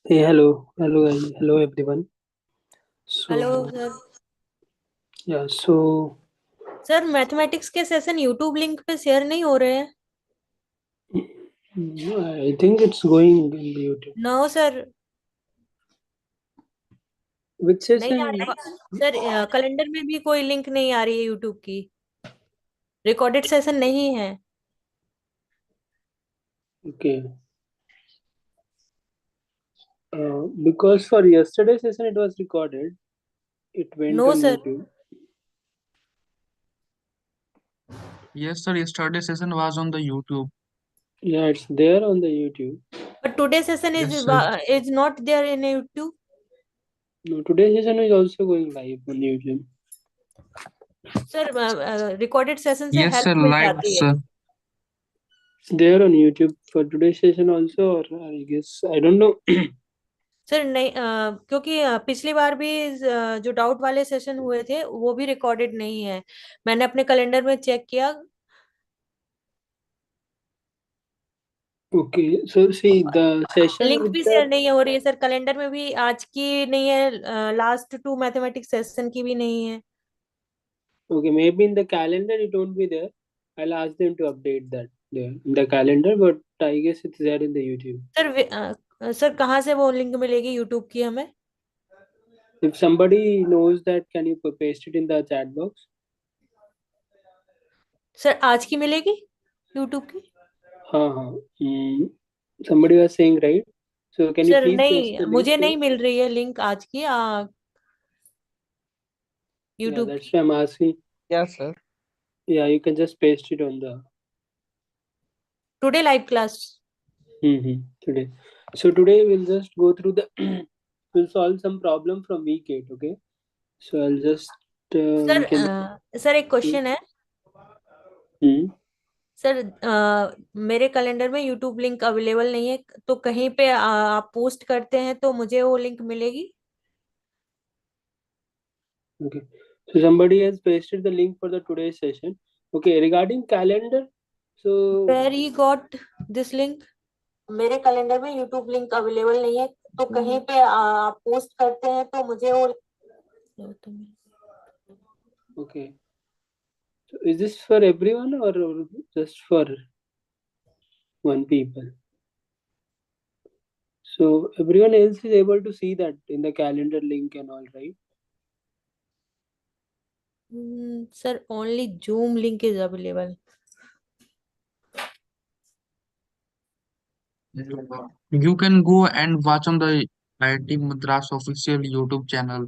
Hey, hello, guys, hello everyone. Hello So, sir. yeah, so sir mathematics के session YouTube link पे share नहीं हो रहे हैं। I think it's going in the YouTube. No sir, Which नहीं आ session? रही सर। कैलेंडर में भी कोई लिंक नहीं आ रही है यूट्यूब की। रिकॉर्डेड सेशन नहीं है। Okay, because for yesterday's session it was recorded. It went no on sir. YouTube. Yes, sir. Yesterday session was on the YouTube. Yeah, it's there on the YouTube. But today session is Yes, sir. Is not there in YouTube. No, today's session is also going live on YouTube. Sir recorded session से Yes, help sir. मिल Live, जाती है। sir. It's there on YouTube for today's session also, or I guess I don't know. Sir नहीं, क्योंकि पिछली बार भी जो doubt वाले सेशन हुए थे वो भी रिकॉर्डेड नहीं है। मैंने अपने कैलेंडर में चेक किया। Okay, so see the session link which भी are शेयर नहीं हो रही है सर, कैलेंडर में भी आज की नहीं है, लास्ट टू मैथमेटिक्स सेशन की भी नहीं है। okay, maybe in the calendar it won't be there. I'll ask them to update that there in the calendar, but I guess it's there in the YouTube. Sir sir कहाँ से वो link मिलेगी YouTube की हमें? If somebody knows that, can you paste it in the chat box? Sir आज की मिलेगी YouTube की? हाँ. Somebody was saying right. So can you sir please paste नहीं, the link मुझे there? नहीं मिल रही है लिंक आज की Yeah, यूट्यूब that's की। why I'm asking. Yes, sir. Yeah, you can just paste it on the today live class. today. So today we'll just go through the we'll solve some problem from week 8. Okay. So I'll just sir we can. Sir एक question है। Hmm. Sir मेरे calendar में YouTube link available नहीं है, तो कहीं पे आप पोस्ट करते हैं तो मुझे वो लिंक मिलेगी? Okay. So somebody has pasted the link for the today's session. Okay. Regarding calendar. So where he got this link? मेरे कैलेंडर में यूट्यूब लिंक अवेलेबल नहीं है, तो कहीं पे आप पोस्ट करते हैं तो मुझे वो okay. So is this for everyone or just for one people? So everyone else is able to see that in the calendar link and all, right? Sir only zoom link is available. You can go and watch on the IIT Madras official YouTube channel.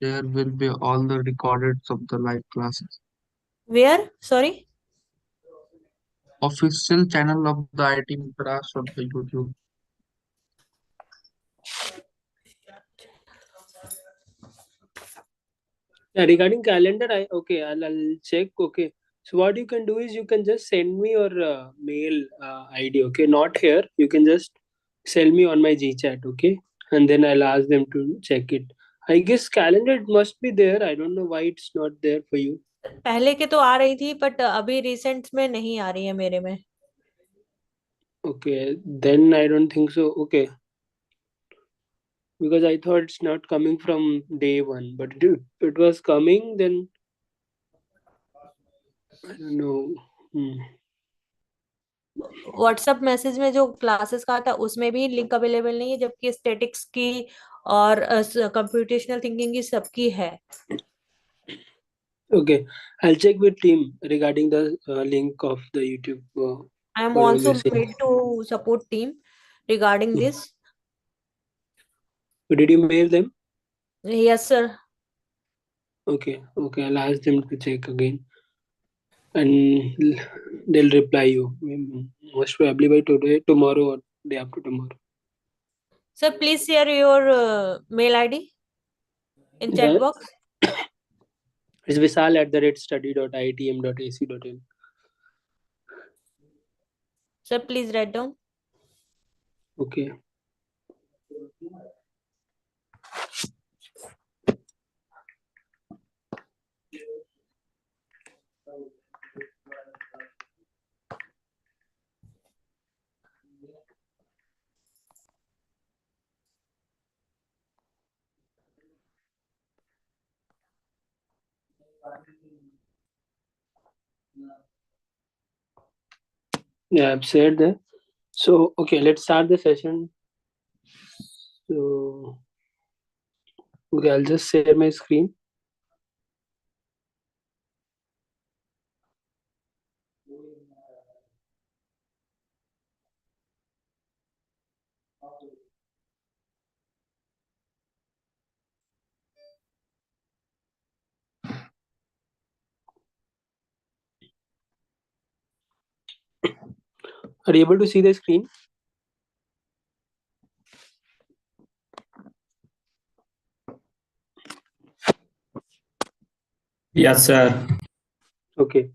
There will be all the recordings of the live classes. Where, sorry? Official channel of the IIT Madras on the YouTube. Yeah, regarding calendar, I'll check. Okay, so what you can do is you can just send me your mail ID. Okay, not here. You can just send me on my GChat. Okay, and then I'll ask them to check it. I guess calendar it must be there. I don't know why it's not there for you. पहले के तो आ रही थी, but अभी recent में नहीं आ रही है मेरे में। Okay, then I don't think so. Okay, because I thought it's not coming from day one, but if it was coming, then I don't know. Hmm. WhatsApp message में जो क्लासेस का था उसमें भी लिंक अवेलेबल नहीं है, जबकि statics की और कंप्यूटेशनल थिंकिंग की सबकी है। Okay, I'll check with team regarding the link of the YouTube. I am Whatever also you say. Made to support team regarding Yeah. This. So did you mail them? Yes sir. Okay. I'll ask them to check again, and they'll reply you. Most probably by today, tomorrow, or day after tomorrow. Sir please share your mail ID in chat Yeah, box. it's visal@study.itm.ac.in. Sir please write down. Okay. Yeah, I've said that. So, okay, let's start the session. So, okay, I'll just share my screen. Are you able to see the screen? Yes, sir. Okay,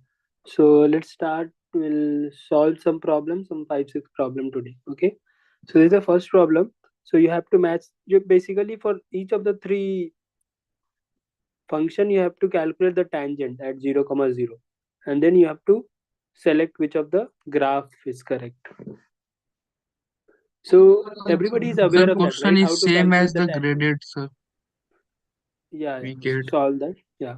so let's start. We'll solve some problems, some 5, 6 problem today. Okay, so this is the first problem. So you have to match. You basically for each of the three function you have to calculate the tangent at 0 comma 0, and then you have to select which of the graph is correct. So everybody is aware The of that, question right? How is to same as calculate the the tangent. graded, sir. Yeah, We yeah. get. Solve that. Yeah.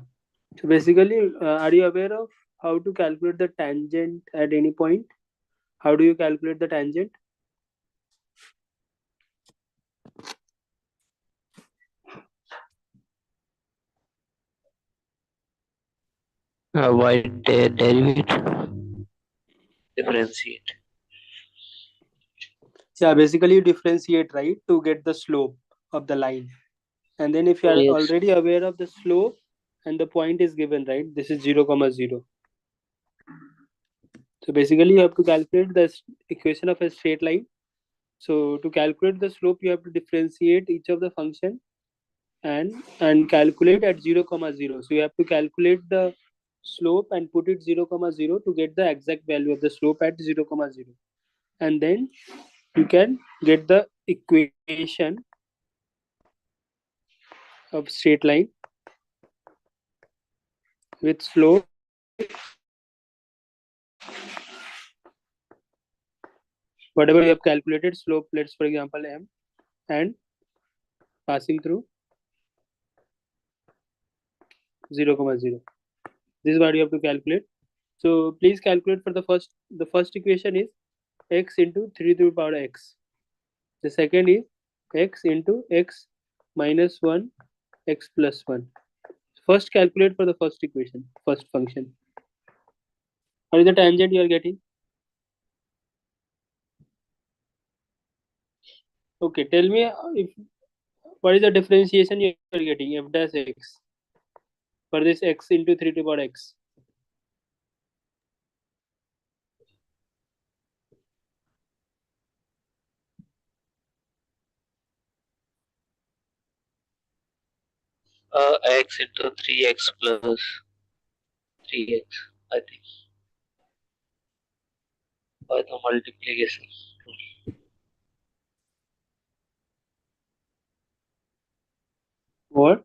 So basically, are you aware of how to calculate the tangent at any point? How do you calculate the tangent? Why derivate? Differentiate. Yeah, basically you differentiate, right, to get the slope of the line. And then if you are Yes. already aware of the slope and the point is given, right, this is 0 comma 0. So basically you have to calculate the equation of a straight line. So to calculate the slope, you have to differentiate each of the function and calculate at 0 comma 0. So you have to calculate the slope and put it 0 comma 0 to get the exact value of the slope at 0 comma 0. And then you can get the equation of straight line with slope whatever you have calculated slope, let's for example m, and passing through 0 comma 0. This is what you have to calculate. So please calculate for the first equation is x into 3 to the power x. The second is x into x minus 1 x plus 1. First calculate for the first equation, first function. What is the tangent you are getting? Okay, tell me if what is the differentiation you are getting f dash x for this x into 3 to the power x. X into 3x plus 3x, I think, by the multiplication. What?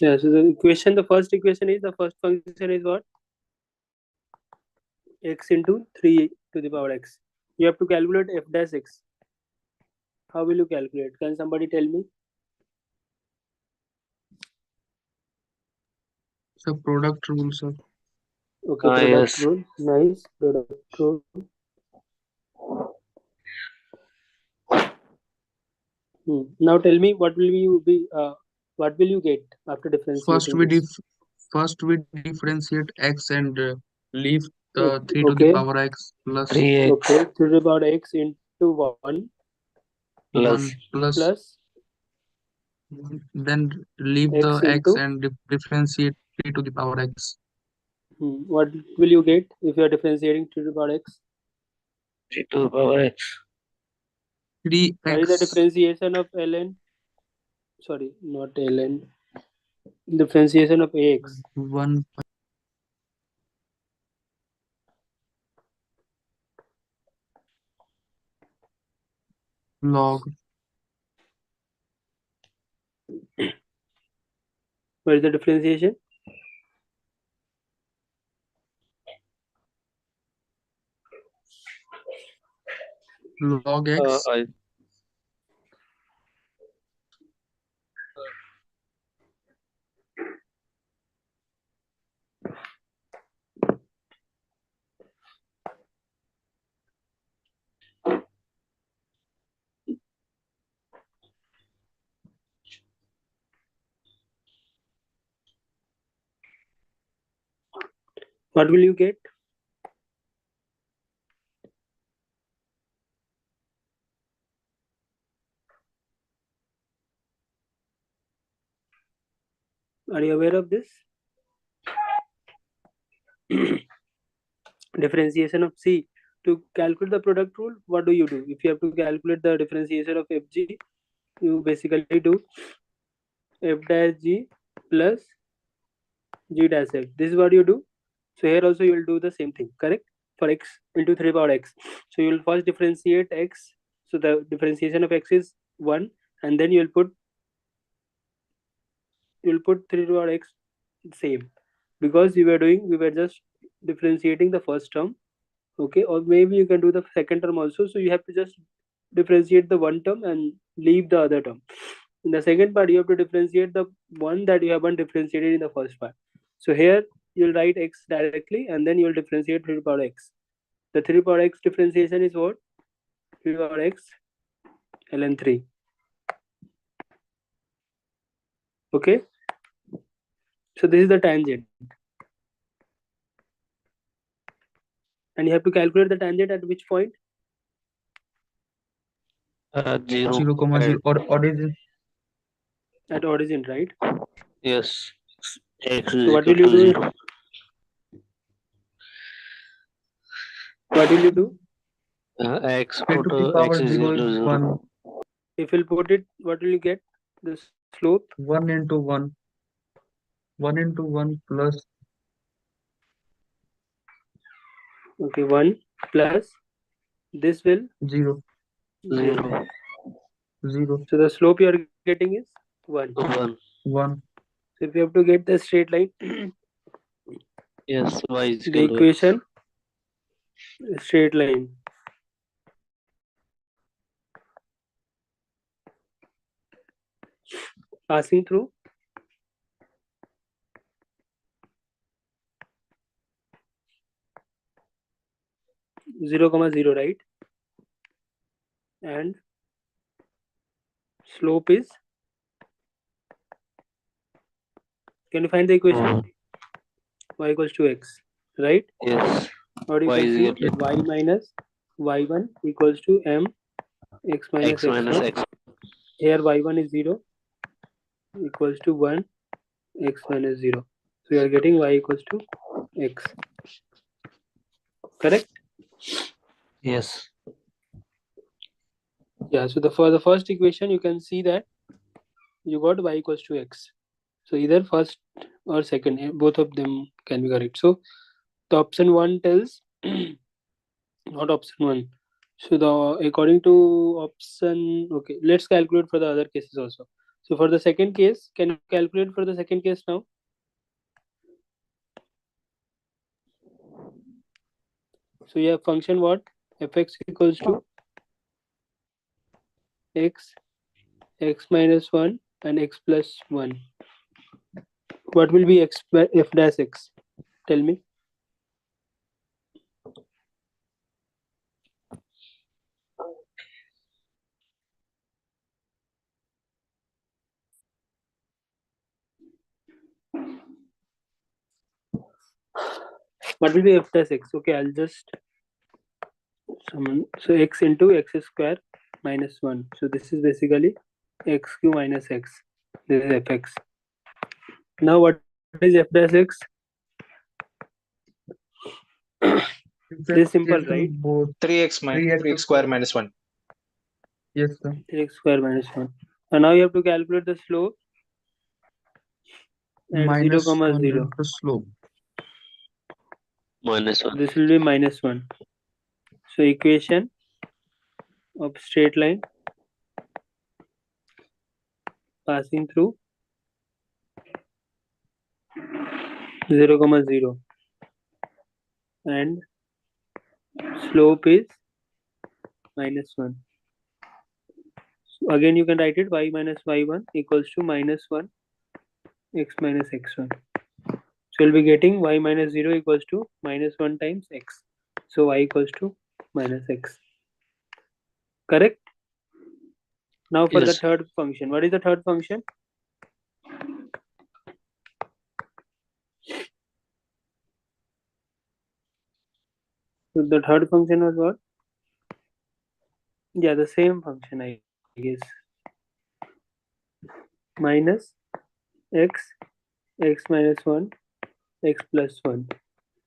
Yeah, so the equation, the first equation is the first function is what? X into 3 to the power x. You have to calculate f dash x. How will you calculate? Can somebody tell me? So product rule, sir. Okay, product Yes. rule. Nice. Product rule. Now tell me what will you be what will you get after First differentiating we this? differentiate x and leave the 3 to the Okay. power x plus 3x Okay. 3 to the power x into 1 plus 1 plus plus then leave the x x into and differentiate 3 to the power x. what will you get if you are differentiating 3 to the power x? 3 to the power x. 3x What is the differentiation of ln? Sorry, not ln. Differentiation of ax. 1 log What is the differentiation? log x. What will you get? Are you aware of this? Differentiation of C. To calculate the product rule, what do? If you have to calculate the differentiation of Fg, you basically do f dash g plus g dash f. This is what you do. So here also you will do the same thing, correct? For x into 3 power x. So you will first differentiate x. So the differentiation of x is 1, and then you will put 3 power x same, because we were just differentiating the first term, okay? Or maybe you can do the second term also. So you have to just differentiate the one term and leave the other term. In the second part, you have to differentiate the one that you haven't differentiated in the first part. So here you'll write x directly, and then you'll differentiate 3 power x. The 3 power x differentiation is what? 3 power x ln 3. Okay, so this is the tangent, and you have to calculate the tangent at which point? 0. 0, or origin. At origin, right? Yes. X So is what equal will you to do? 0. What will you do? X 3 to the put power x is 0 equal to is 0. 1. If you'll put it, what will you get? The slope? 1 into 1. 1 into 1 plus Okay, 1 plus this will 0. 0. 0. So the slope you are getting is 1. 1. 1. So if you have to get the straight line, Yes, y is the equal to x. equation straight line passing through 0, 0, right? And slope is, can you find the equation? 1. Y equals to x, right? Yes. Or you Y can is see equal y minus y1 equals to m x to minus x minus x1. x. Here y1 is 0 equals to 1 x minus 0. So you are getting y equals to x, correct? Yes. Yeah, so for the first equation, you can see that you got y equals to x. So either first or second, both of them can be correct. So the option 1 tells, not option 1. So according to option, okay, let's calculate for the other cases also. So for the second case, can you calculate for the second case now? So you have function what? Fx equals to x, x minus 1 and x plus 1. What will be f dash x? Tell me. What will be f dash x? Okay, I'll just summon. So x into x square minus 1. So this is basically x cube minus x. This is fx. Now what is f dash x? This is simple, right? Both 3x 3x square minus 1. Yes, sir. 3x square minus 1. And now you have to calculate the slope at 0, Minus 1 0. is the slope. Minus 1. This will be minus 1. So equation of straight line passing through 0, 0. And slope is minus 1. So again, you can write it y minus y1 equals to minus 1 x minus x1. So you'll be getting y minus 0 equals to minus 1 times x. So y equals to minus x. Correct? Now for the Yes. third function. What is the third function? So the third function was what? Yeah, the same function, I guess. Minus x, x minus 1, x plus 1.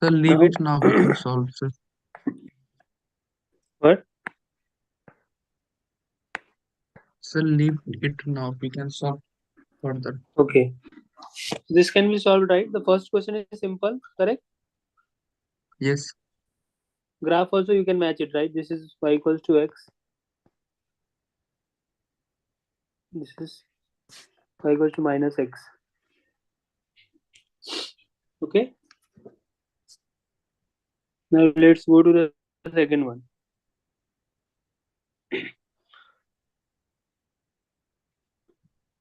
Sir, leave Now, it now. We can solve, sir. what? Sir, leave it now. We can solve further. Okay. This can be solved, right? The first question is simple, correct? Yes. Graph also you can match it, right? This is y equals to x. This is y equals to minus x. Okay. Now let's go to the second one.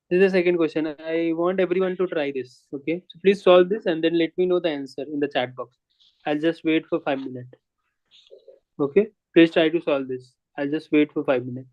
This is the second question. I want everyone to try this. Okay. So please solve this and then let me know the answer in the chat box. I'll just wait for 5 minutes. Okay. Please try to solve this. I'll just wait for 5 minutes.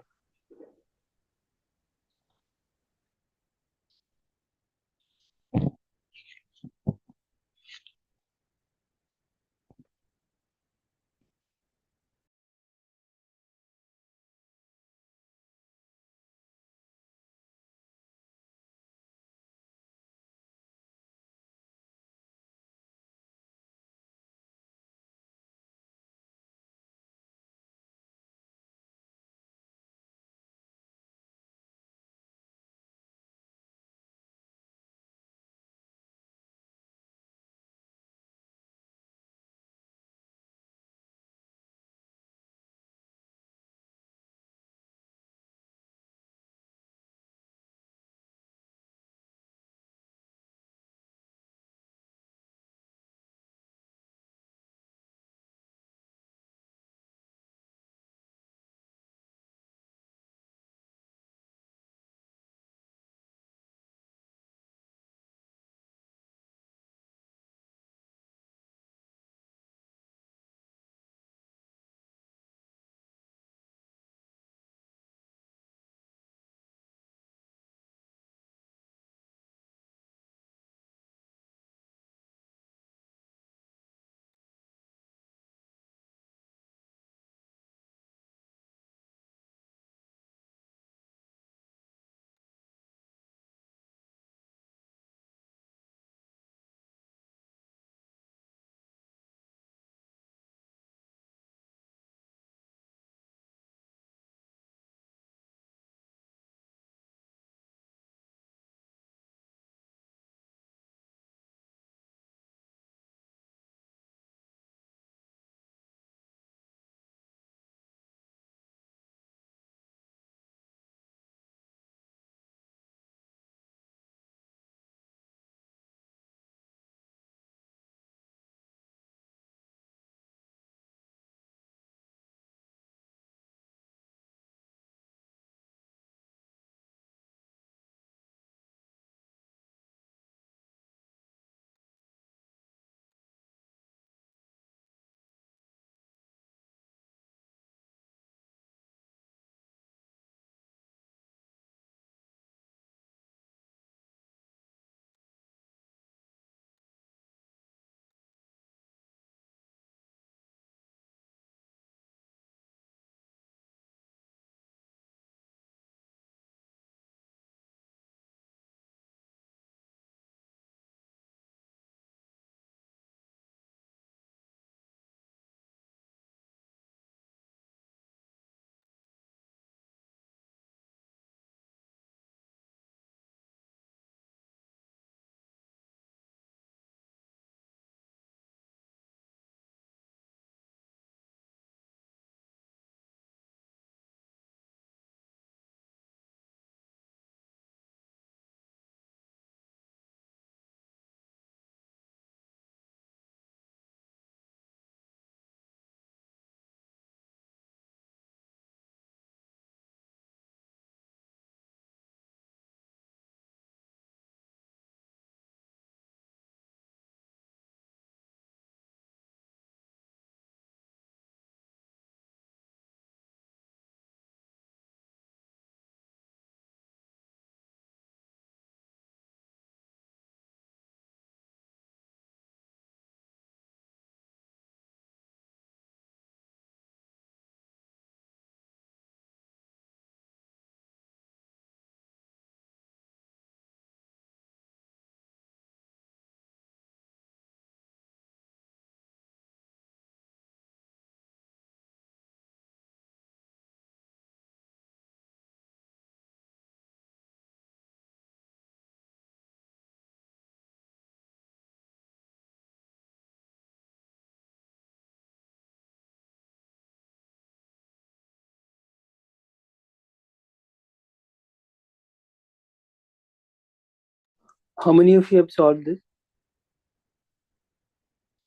How many of you have solved this?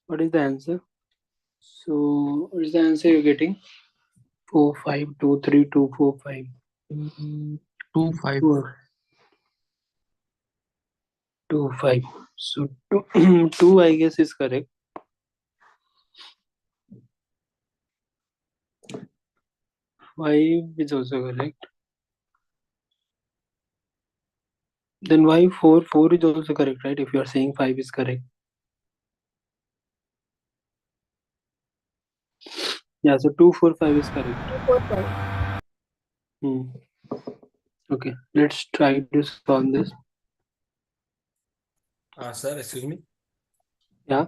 What is the answer? So what is the answer you're getting? 4, 5, 2, 3, 2, 4, 5. 2, 5. 4, 2, 5. So 2, 2 I guess is correct. 5 is also correct. Then why 4? 4 is also correct, right? If you are saying 5 is correct. Yeah, so 2, 4, 5 is correct. 2, 4, 5. Okay, let's try to solve this. Sir, excuse me. Yeah.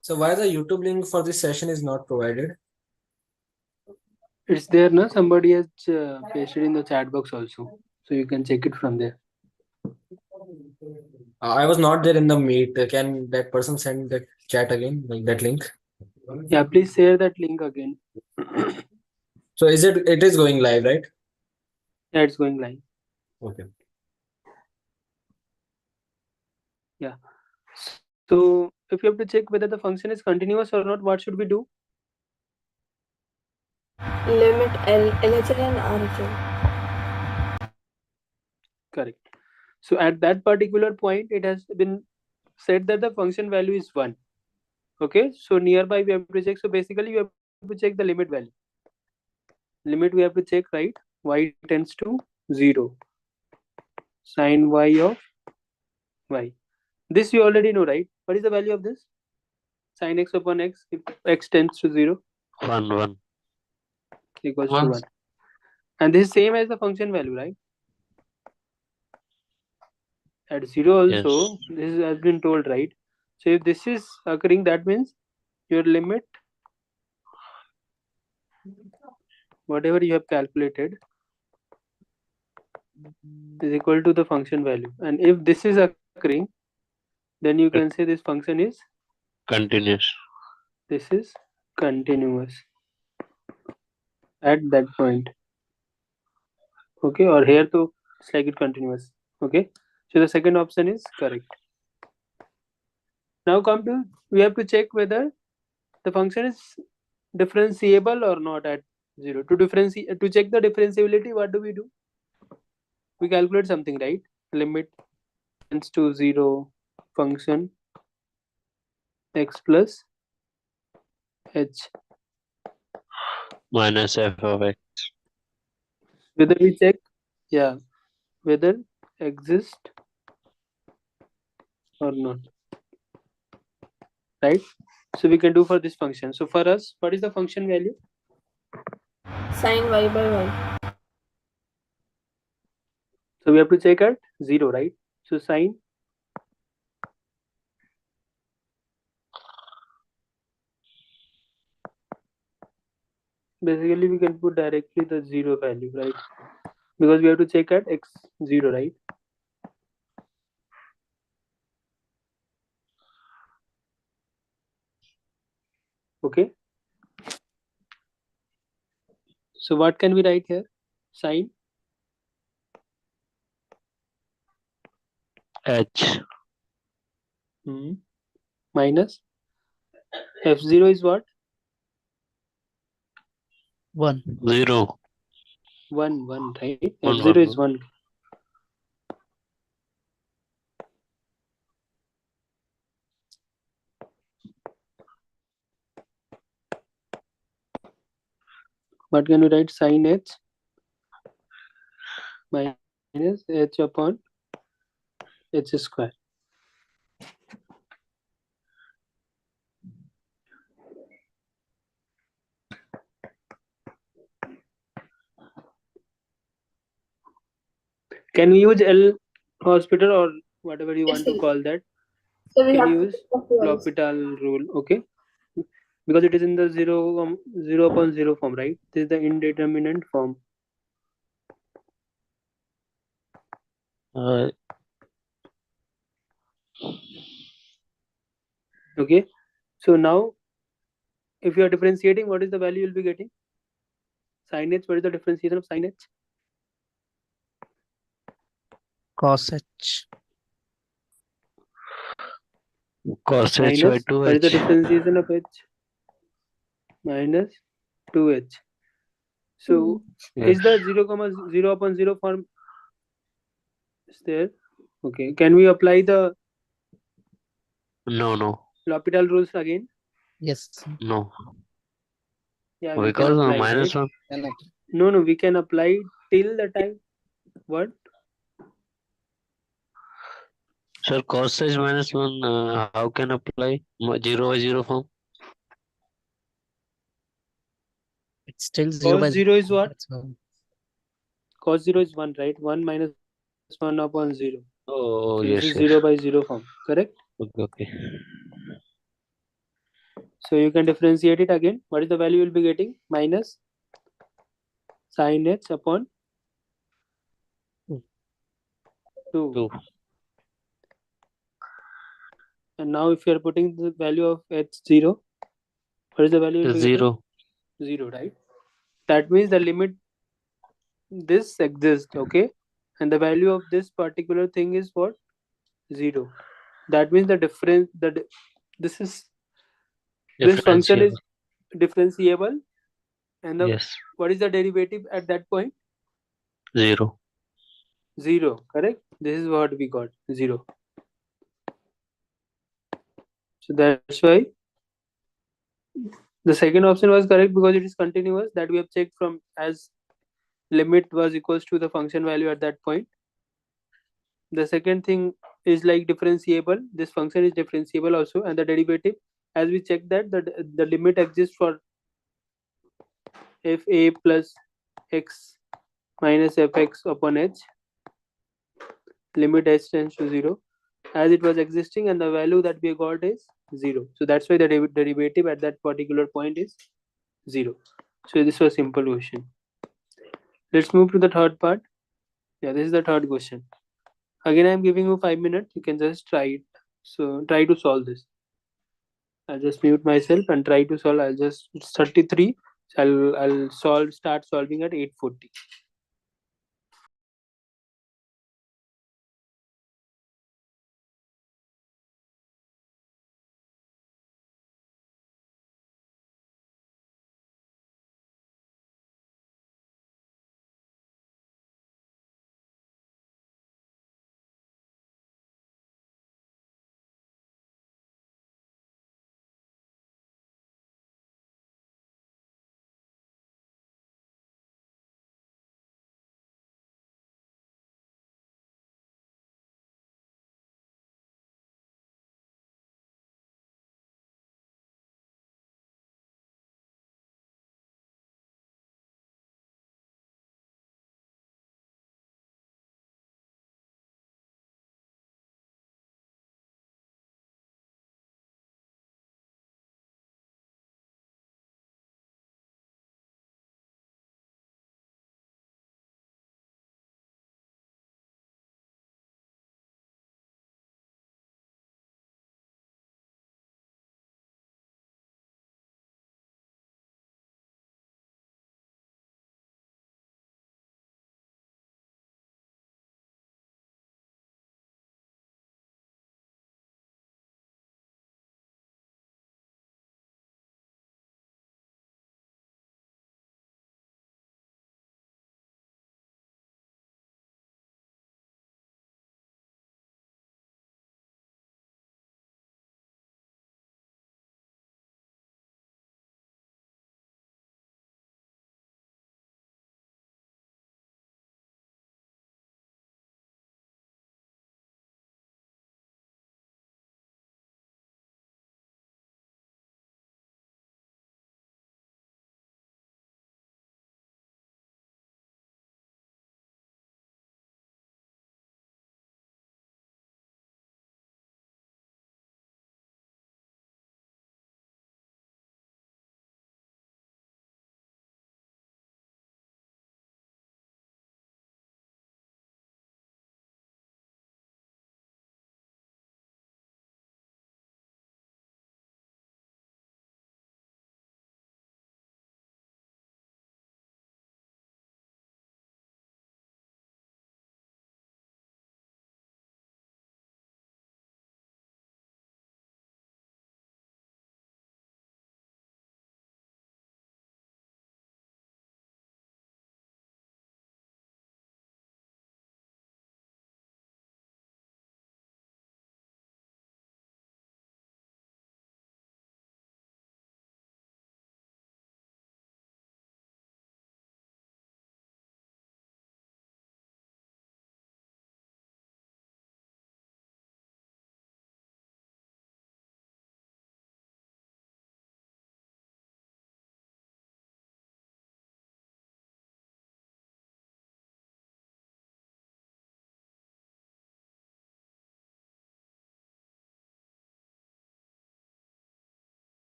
So why the YouTube link for this session is not provided? It's there, no? Somebody has pasted in the chat box also. So you can check it from there. I was not there in the meet. Can that person send that chat again, like that link? Yeah, please share that link again. So it is going live, right? Yeah, it's going live. Okay. Yeah. So if you have to check whether the function is continuous or not, what should we do? Limit LHL and RHL. Correct. So at that particular point, it has been said that the function value is 1. Okay, so nearby we have to check. So basically you have to check the limit value. Limit we have to check, right? Y tends to 0. Sin y of y. This you already know, right? What is the value of this? Sin x upon x if x tends to 0 1 equals to One. 1. And this is same as the function value, right? At 0 Yes. also, this has been told, right? So if this is occurring, that means your limit, whatever you have calculated, is equal to the function value. And if this is occurring, then you can say this function is, Continuous. this is continuous at that point. Okay, or here to it's like it continuous. Okay, so the second option is correct. Now come to, we have to check whether the function is differentiable or not at 0. To check the differentiability, what do? We calculate something, right? Limit tends to 0 function x plus h. Minus f of x. Whether we check, yeah, whether exist or not, right? So we can do for this function. So for us, what is the function value? Sin y by y. So we have to check at 0, right? So sin basically we can put directly the 0 value, right? Because we have to check at x 0, right? Okay. So what can we write here? Sin H. minus f0 is what? 1. 0. 1, 1, right? One, f0 one, is 1. What can we write? Sin h minus h upon h square. Can we use L'Hospital or whatever you want to call that? So we Can have you to use factorize. L'Hopital rule? Okay, because it is in the 0 upon 0 form, right? This is the indeterminate form. Okay, so now if you are differentiating, what is the value you'll be getting? Sin h, what is the differentiation of sin h? Cos h. Cos h by minus, what is the 2h. differentiation of h? Minus 2h. So Yes. is the 0 comma 0 upon 0 form is there? Okay, can we apply the No. L'Hopital rules again? Yes. No. Yeah, we can Because apply, minus right? 1. Cannot. No, we can apply till the time what? Sir, cos h minus 1, how can apply 0 by 0 form? It's still 0 by Cos 0 is what? That's one. Cos 0 is 1, right? 1 minus 1 upon 0. Oh, So this yes, is 0 yes. by 0 form, correct? Okay. So you can differentiate it again. What is the value you'll be getting? Minus sin h upon 2. 2. And now if you are putting the value of h0, what is the value you'll be getting? 0. 0, right? That means the limit this exists, okay? And the value of this particular thing is what? 0. That means the difference, this function is differentiable, and the Yes. what is the derivative at that point? 0. 0, correct? This is what we got, 0. So that's why the second option was correct, because it is continuous, that we have checked from as limit was equals to the function value at that point. The second thing is like differentiable. This function is differentiable also, and the derivative, as we checked that the limit exists for fa plus x minus fx upon h, limit h tends to 0, as it was existing, and the value that we got is 0. So that's why the derivative at that particular point is 0. So this was simple question. Let's move to the third part. Yeah, this is the third question. Again, I'm giving you 5 minutes. You can just try it. So try to solve this. I'll just mute myself and try to solve. It's 33. So I'll start solving at 8:40.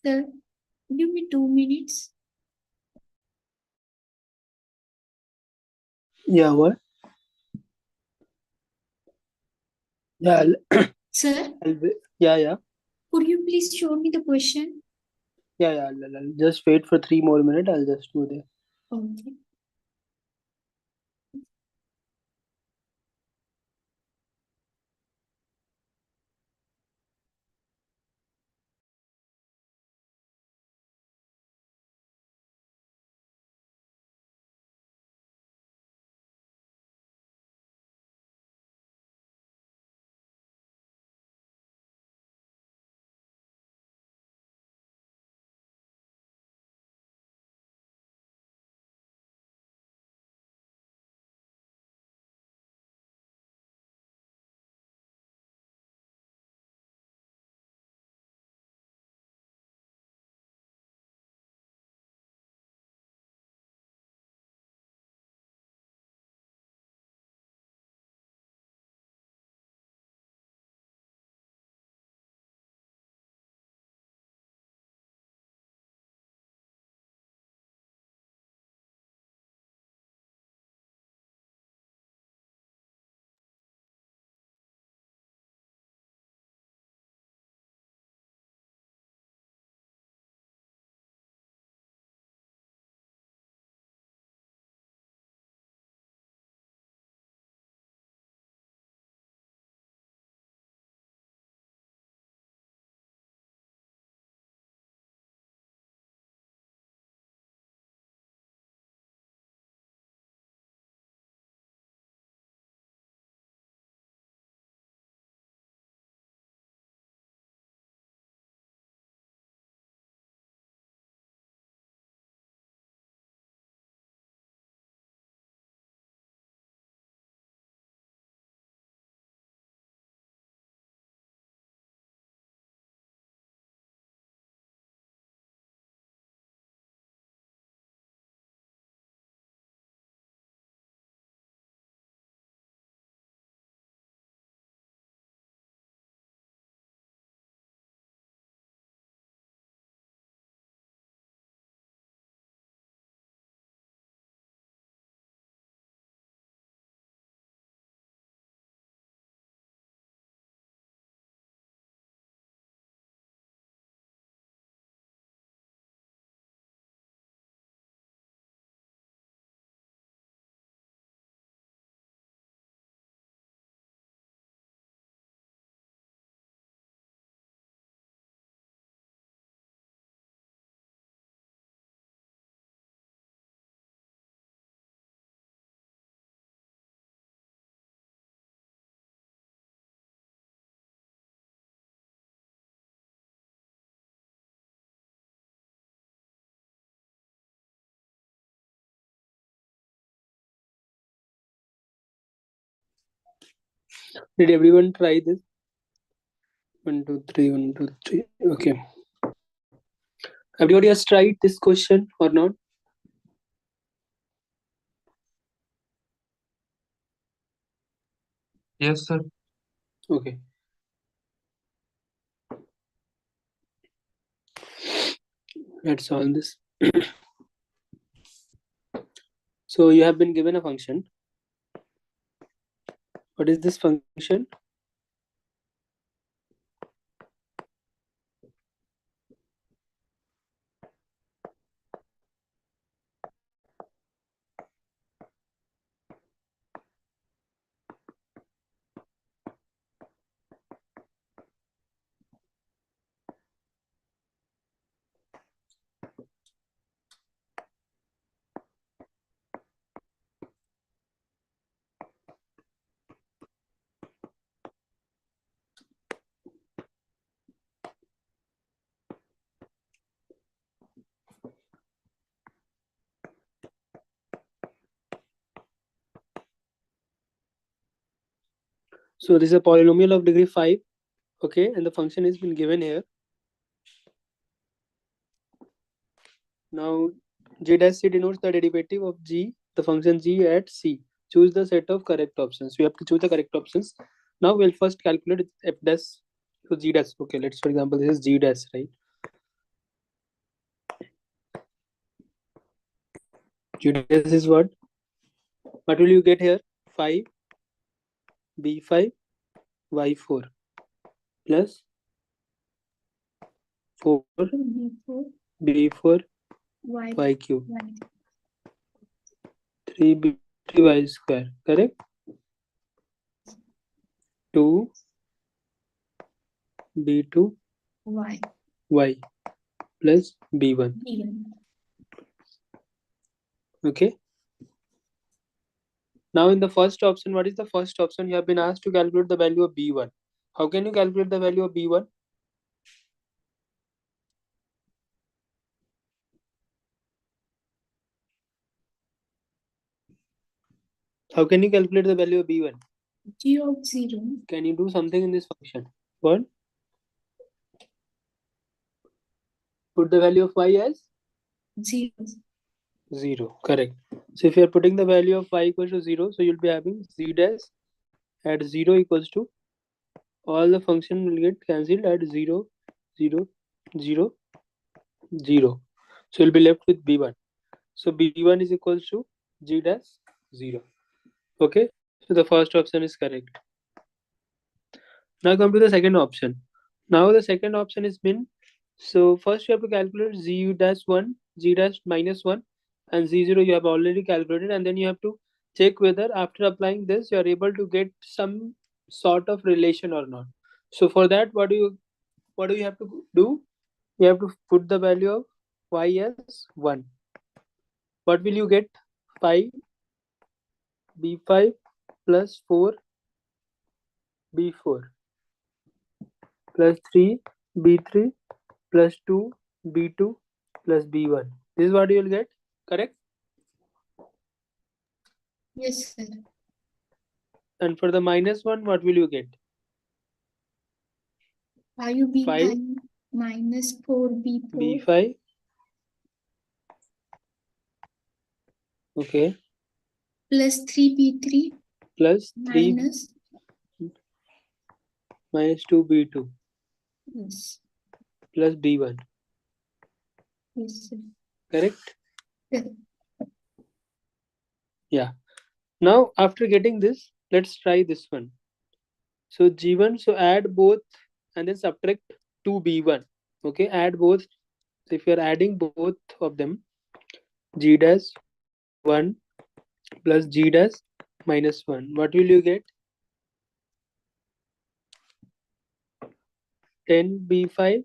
Sir, give me 2 minutes. Yeah, what? Yeah, Sir, yeah. could you please show me the question? Yeah. I'll just wait for 3 more minutes. I'll just do that. Okay. Did everyone try this? 1, 2, 3, 1, 2, 3. Okay. Everybody has tried this question or not? Yes, sir. Okay. Let's solve this. So you have been given a function. What is this function? So this is a polynomial of degree 5. Okay, and the function has been given here. Now g dash c denotes the derivative of g, the function g at c. Choose the set of correct options. We have to choose the correct options. Now we'll first calculate f dash. So g dash. Okay, let's for example this is g dash, right? GDS is what? What will you get here? 5 B5 Y4 plus 4 2B4 B4 Y Y cube Y. 3B3 Y square. Correct? 2 B2 Y. Y plus B1. B1. Okay. Now in the first option, what is the first option? You have been asked to calculate the value of B1. How can you calculate the value of B1? How can you calculate the value of B1? G of 0. Can you do something in this function? What? Put the value of y as 0. 0. Correct. So if you are putting the value of y equals to 0, so you'll be having z dash at 0 equals to, all the function will get cancelled at 0, 0, 0, 0. So you'll be left with B1. So B1 is equals to g dash 0. Okay. So the first option is correct. Now come to the second option. Now the second option is been, so first you have to calculate z dash 1, z dash minus 1 and z0 you have already calculated, and then you have to check whether after applying this you are able to get some sort of relation or not. So for that, what do you have to do? You have to put the value of y as 1. What will you get? 5 B5 plus 4 B4 plus 3 B3 plus 2 B2 plus B1. This is what you will get. Correct? Yes, sir. And for the minus 1, what will you get? 5B5 5 minus 4B4 B5. Okay. plus 3B3 Plus 3 minus 2 B2 yes, plus B1. yes, sir. Correct? Correct. Yeah. Now after getting this, let's try this one. So G1, so add both and then subtract 2B1. Okay, add both. So if you are adding both of them, G dash 1 plus G dash minus 1, what will you get? 10B5,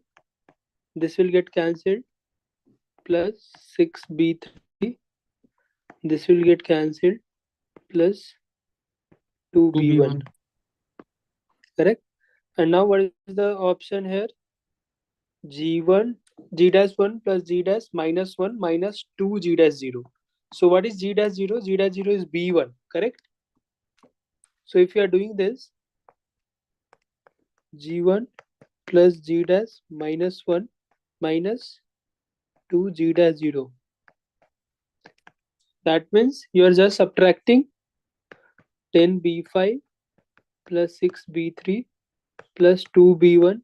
this will get cancelled, plus 6B3, this will get cancelled, plus 2B1. Correct? And now what is the option here? G1, G dash 1 plus G dash minus 1 minus 2 G dash 0. So what is G dash 0? G dash 0 is B1. Correct? So if you are doing this, G1 plus G dash minus 1 minus 2 G dash 0. That means you are just subtracting 10B5 plus 6B3 plus 2B1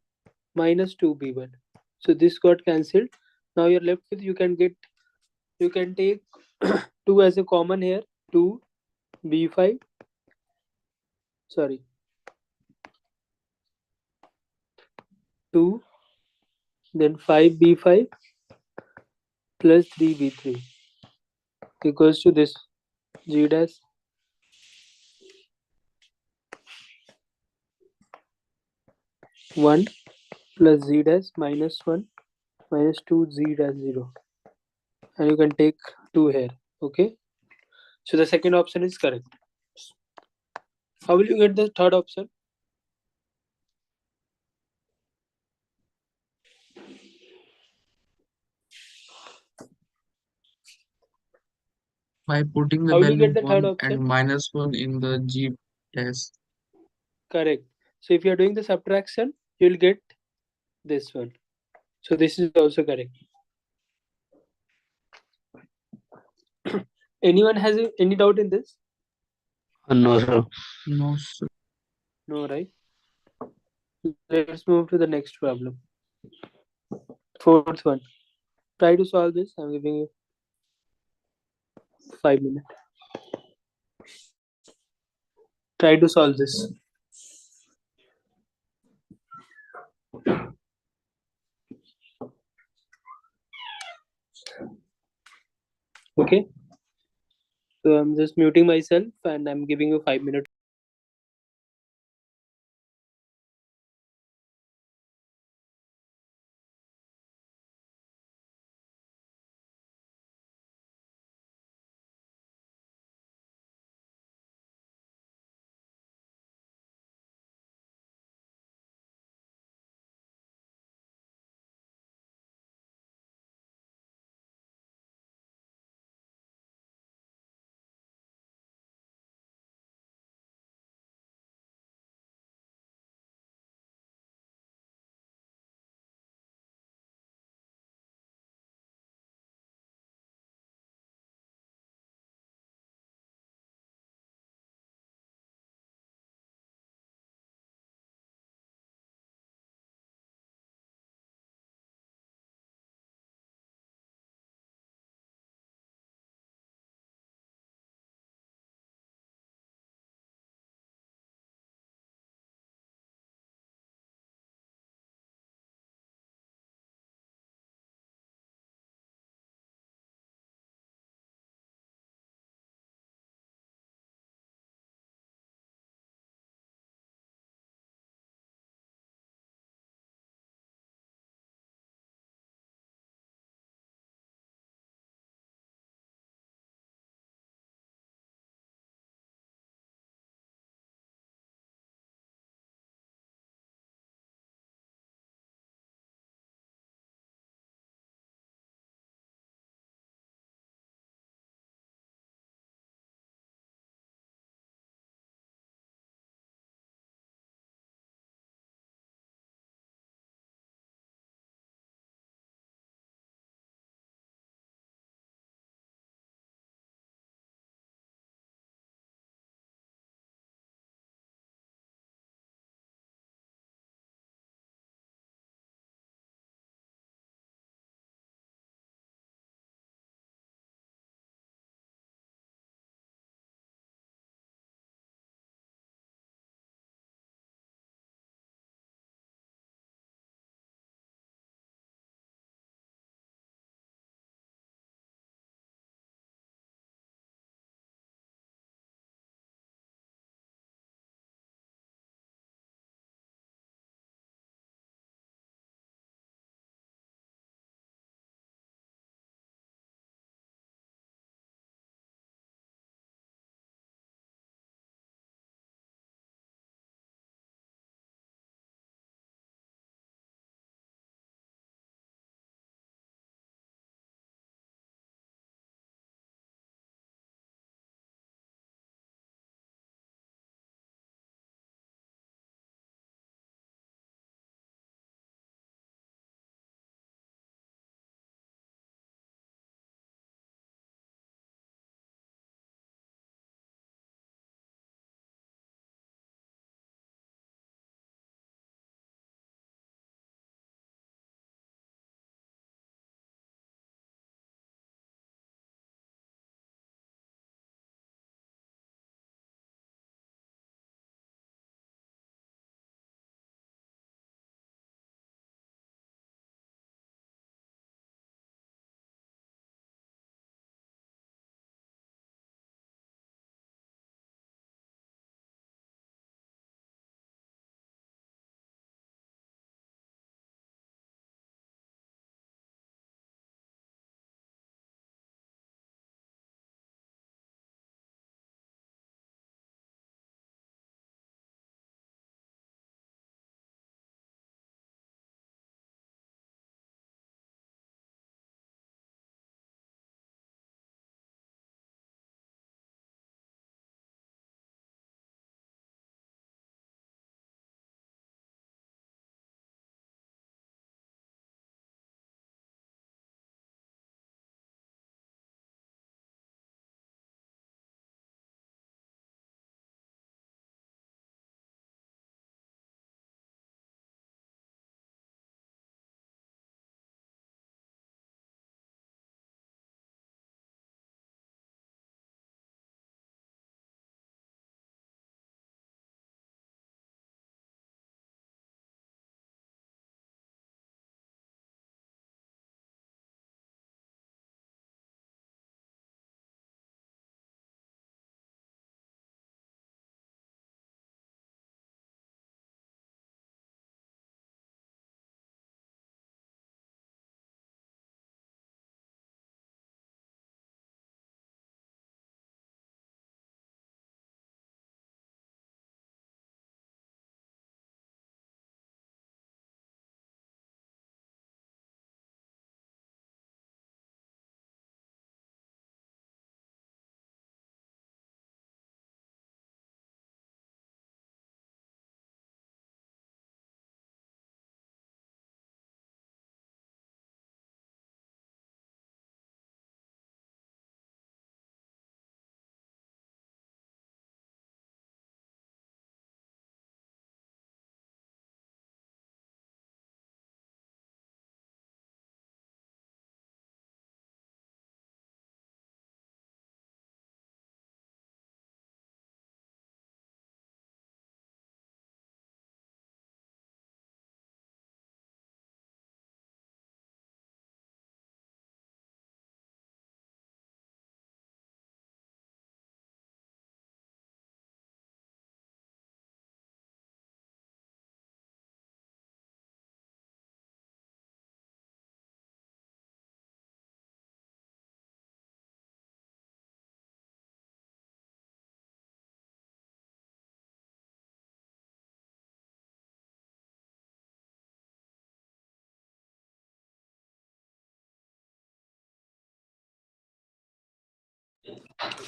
minus 2B1. So this got cancelled. Now you're left with, you can take 2 as a common here. 2B5, sorry, 2, then 5B5 plus 3B3 equals to this G dash 1 plus Z dash minus 1 minus 2 Z dash 0. And you can take 2 here. Okay. So the second option is correct. How will you get the third option? By putting the How will you value get the third 1 option? and minus 1 in the G dash. Correct. So if you are doing the subtraction, you will get this one. So this is also correct. Anyone has any doubt in this? No, sir. No, sir. No, right? Let's move to the next problem. Fourth one. Try to solve this. I'm giving you 5 minutes. Try to solve this. Okay. So I'm just muting myself and I'm giving you 5 minutes.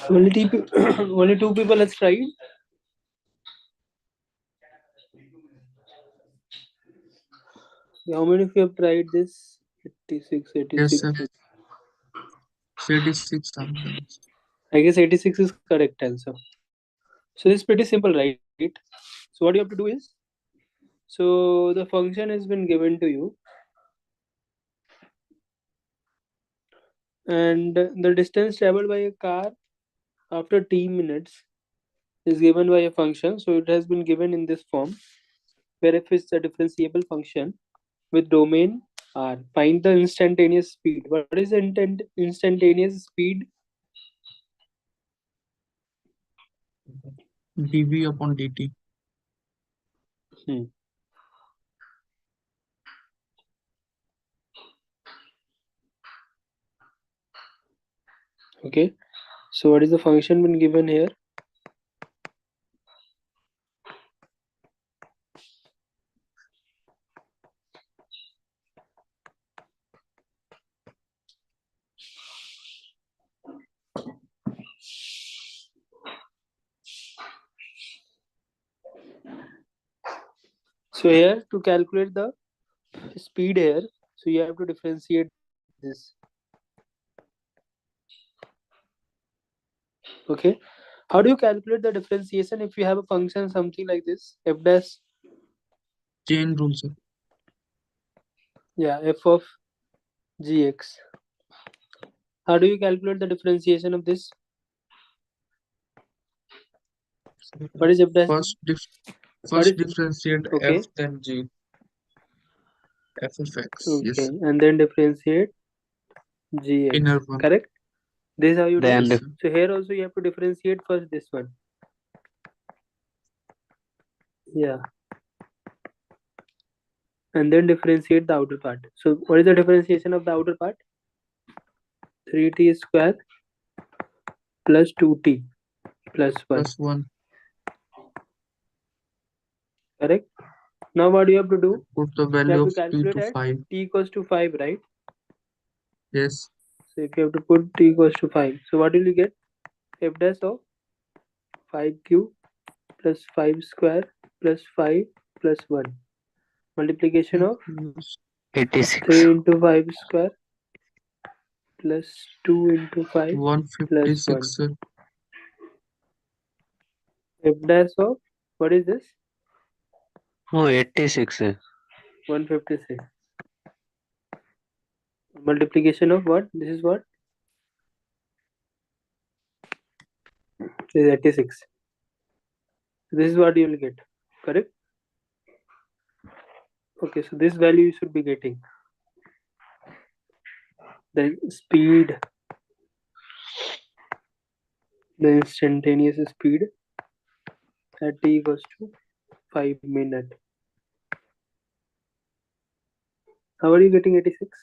Only two people has tried. How many of you have tried this? 86, Yes, 86. sir. 36 sometimes. I guess 86 is correct answer. So it's pretty simple, right? So what you have to do is, so the function has been given to you, and the distance traveled by a car after t minutes is given by a function. So it has been given in this form, where f is a differentiable function with domain r. Find the instantaneous speed. What is the instantaneous speed? dv upon dt. Okay, so what is the function been given here? So here, to calculate the speed here, so you have to differentiate this. Okay, how do you calculate the differentiation if you have a function something like this, f dash, Chain rule, sir. yeah, f of gx? How do you calculate the differentiation of this? What is f dash? First, What is differentiate okay? f then g. f of x. Okay, Yes, sir. and then differentiate gx. Inner one. Correct. This is how you do. Then Yes, sir. So here also you have to differentiate first this one. Yeah. And then differentiate the outer part. So what is the differentiation of the outer part? 3t square plus 2t plus 1. Plus 1. Correct. Now what do you have to do? Put the You value have of to t calculate to at 5. t equals to 5, right? Yes. So if you have to put t equals to 5, so what will you get? F dash of 5q plus 5 square plus 5 plus 1. Multiplication of 86. 3 into 5 square plus 2 into 5 plus 1. 156, sir. F dash of, what is this? Oh, 86. 156. Multiplication of what? This is what? This is 86. This is what you will get. Correct? Okay, so this value you should be getting. The speed, the instantaneous speed at t equals to 5 minutes. How are you getting 86?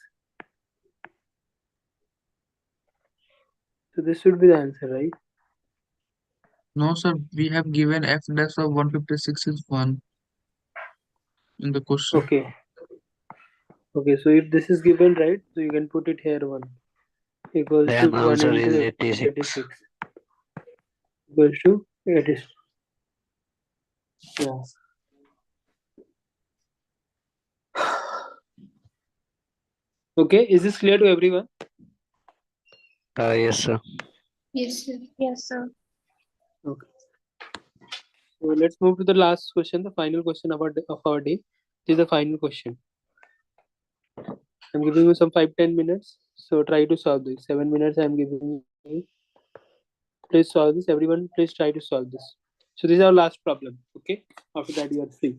So this should be the answer, right? No, sir. We have given f dash of 156 is 1 in the question. Okay. Okay, so if this is given, right, so you can put it here 1 equals to Then 1 answer into is 86. 86 equals to 86. Yeah. Okay, is this clear to everyone? Yes, sir. Yes, sir. Yes, sir. Okay. So let's move to the last question, the final question of our day. This is the final question. I'm giving you some 5-10 minutes. So try to solve this. 7 minutes I'm giving you. Please solve this. Everyone, please try to solve this. So this is our last problem. Okay. After that, you are free.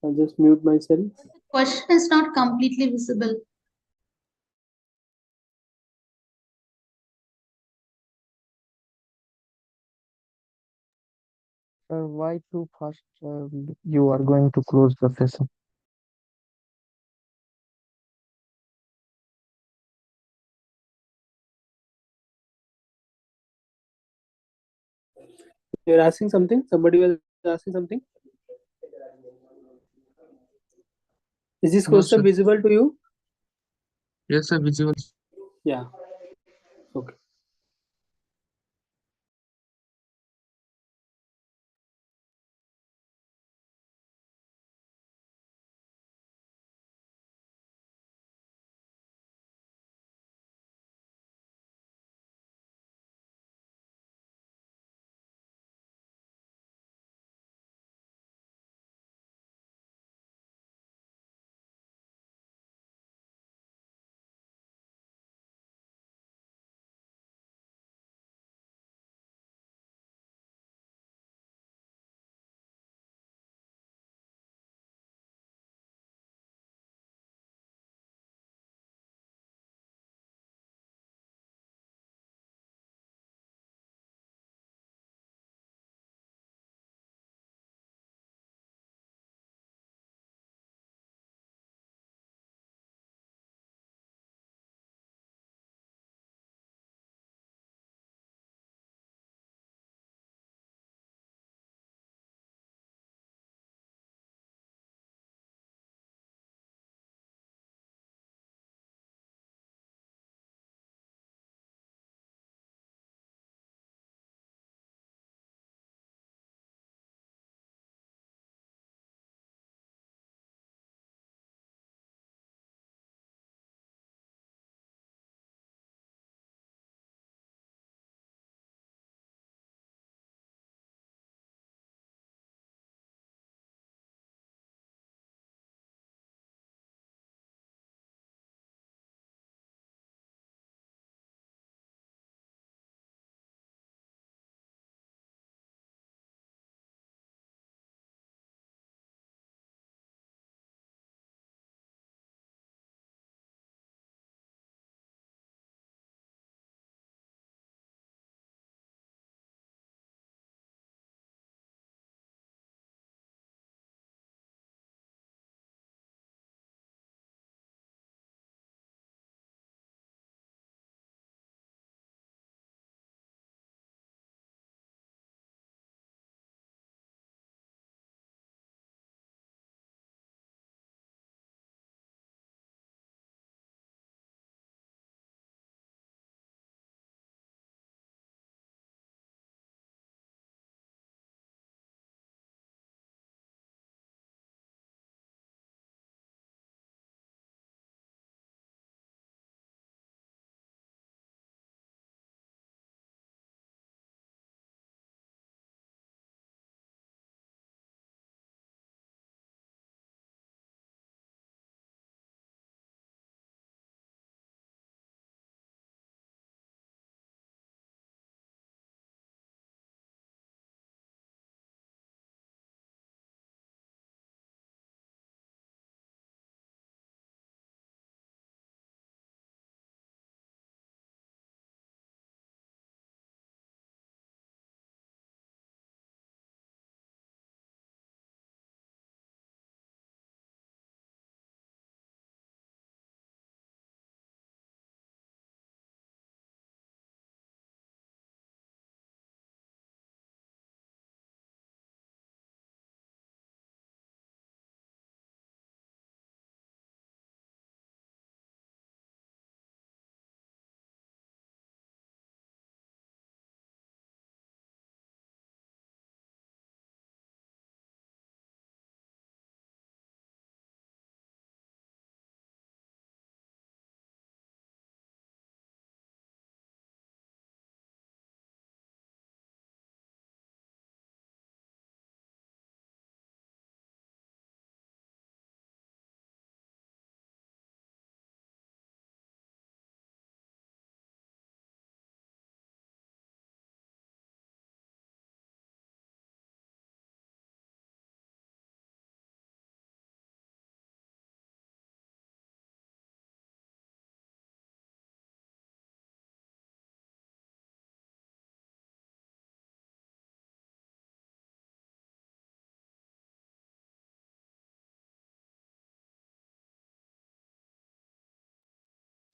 I'll just mute myself. Question is not completely visible. Sir, why too fast? You are going to close the session. You're asking something? Somebody was asking something? Is this No, question sir. visible to you? Yes, sir, visible. Yeah. Okay.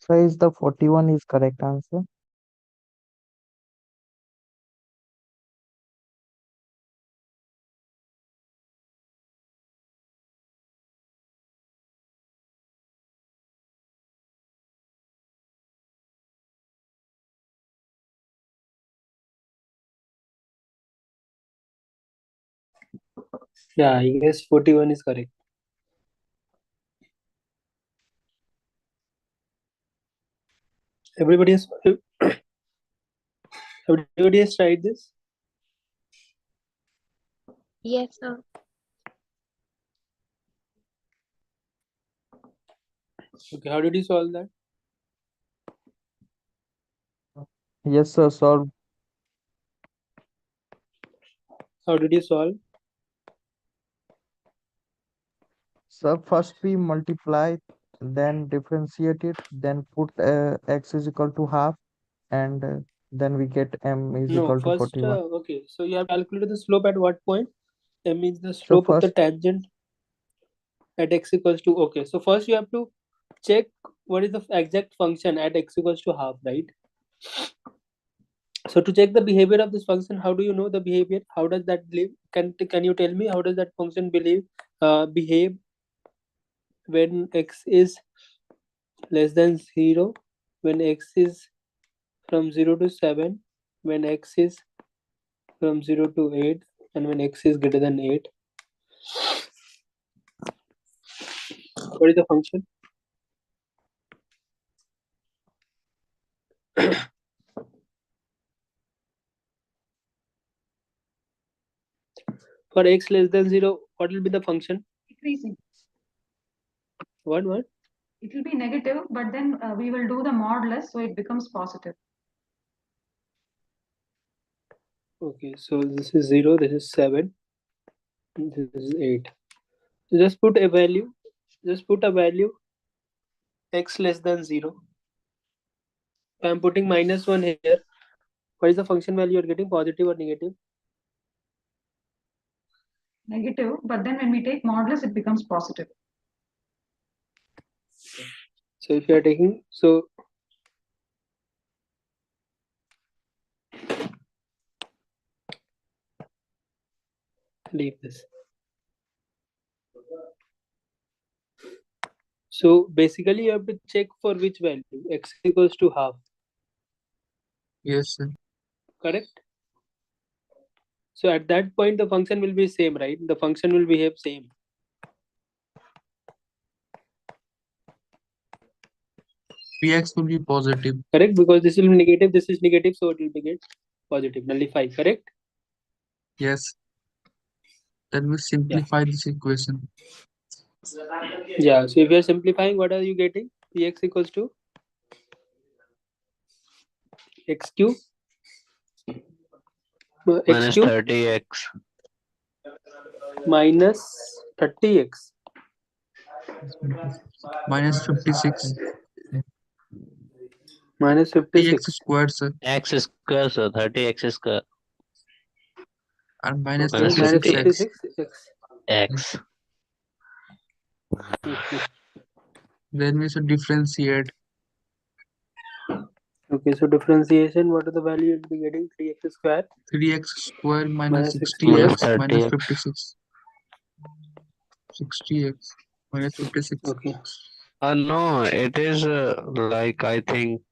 So is the 41 is correct answer? Yeah, I guess 41 is correct. Everybody has everybody has tried this. Yes, sir. Okay, how did you solve that? Yes, sir. Solve. How did you solve? So first we multiply, then differentiate it, then put x is equal to half, and then we get m is No, equal to first, 41. okay, so you have calculated the slope at what point? M is the So slope of the first, tangent at x equals to, okay, so first you have to check what is the exact function at x equals to half, right? So to check the behavior of this function, how do you know the behavior? How does that live? Can you tell me how does that function behave when x is less than 0, when x is from 0 to 7, when x is from 0 to 8, and when x is greater than 8? What is the function? For x less than 0, what will be the function? Decreasing. What? It will be negative, but then we will do the modulus, so it becomes positive. Okay, so this is 0, this is 7, this is 8. So just put a value x less than 0. If I'm putting -1 here, what is the function value you're getting, positive or negative? Negative, but then when we take modulus, it becomes positive. So if you are taking, so leave this. So basically you have to check for which value, x equals to half, Yes, sir. correct? So at that point the function will be same, right? The function will behave same. Px will be positive. Correct, because this will be negative, this is negative, so it will be get positive, nullify, correct? Yes. Then we simplify this equation. Yeah, so if you are simplifying, what are you getting? Px equals to x cube x Minus cube 30x. minus 30x Minus 56. minus 3x 56 squared, sir. X square, so 30x square. And minus okay, Minus minus 56x. 56x. X. Okay. Then we should differentiate. Okay, so differentiation, what are the value you'll be getting? 3x square 3x squared minus minus minus 60x 60x. minus 30x. 56. 60x minus 56. Okay, No, it is like I think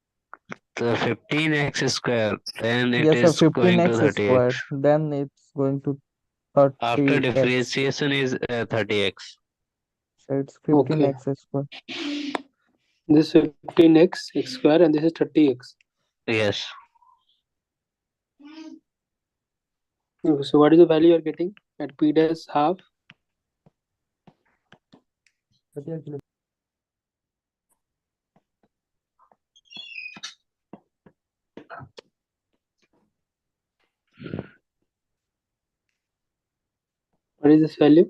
the 15x square. Then it yes, sir. is going to 15x 30x. squared. Then it's going to After 30x. differentiation is 30x. So it's okay. 15x squared. This 15x x square and this is 30x. Yes. Okay, so what is the value you're getting at p dash half? 30x. What is this value?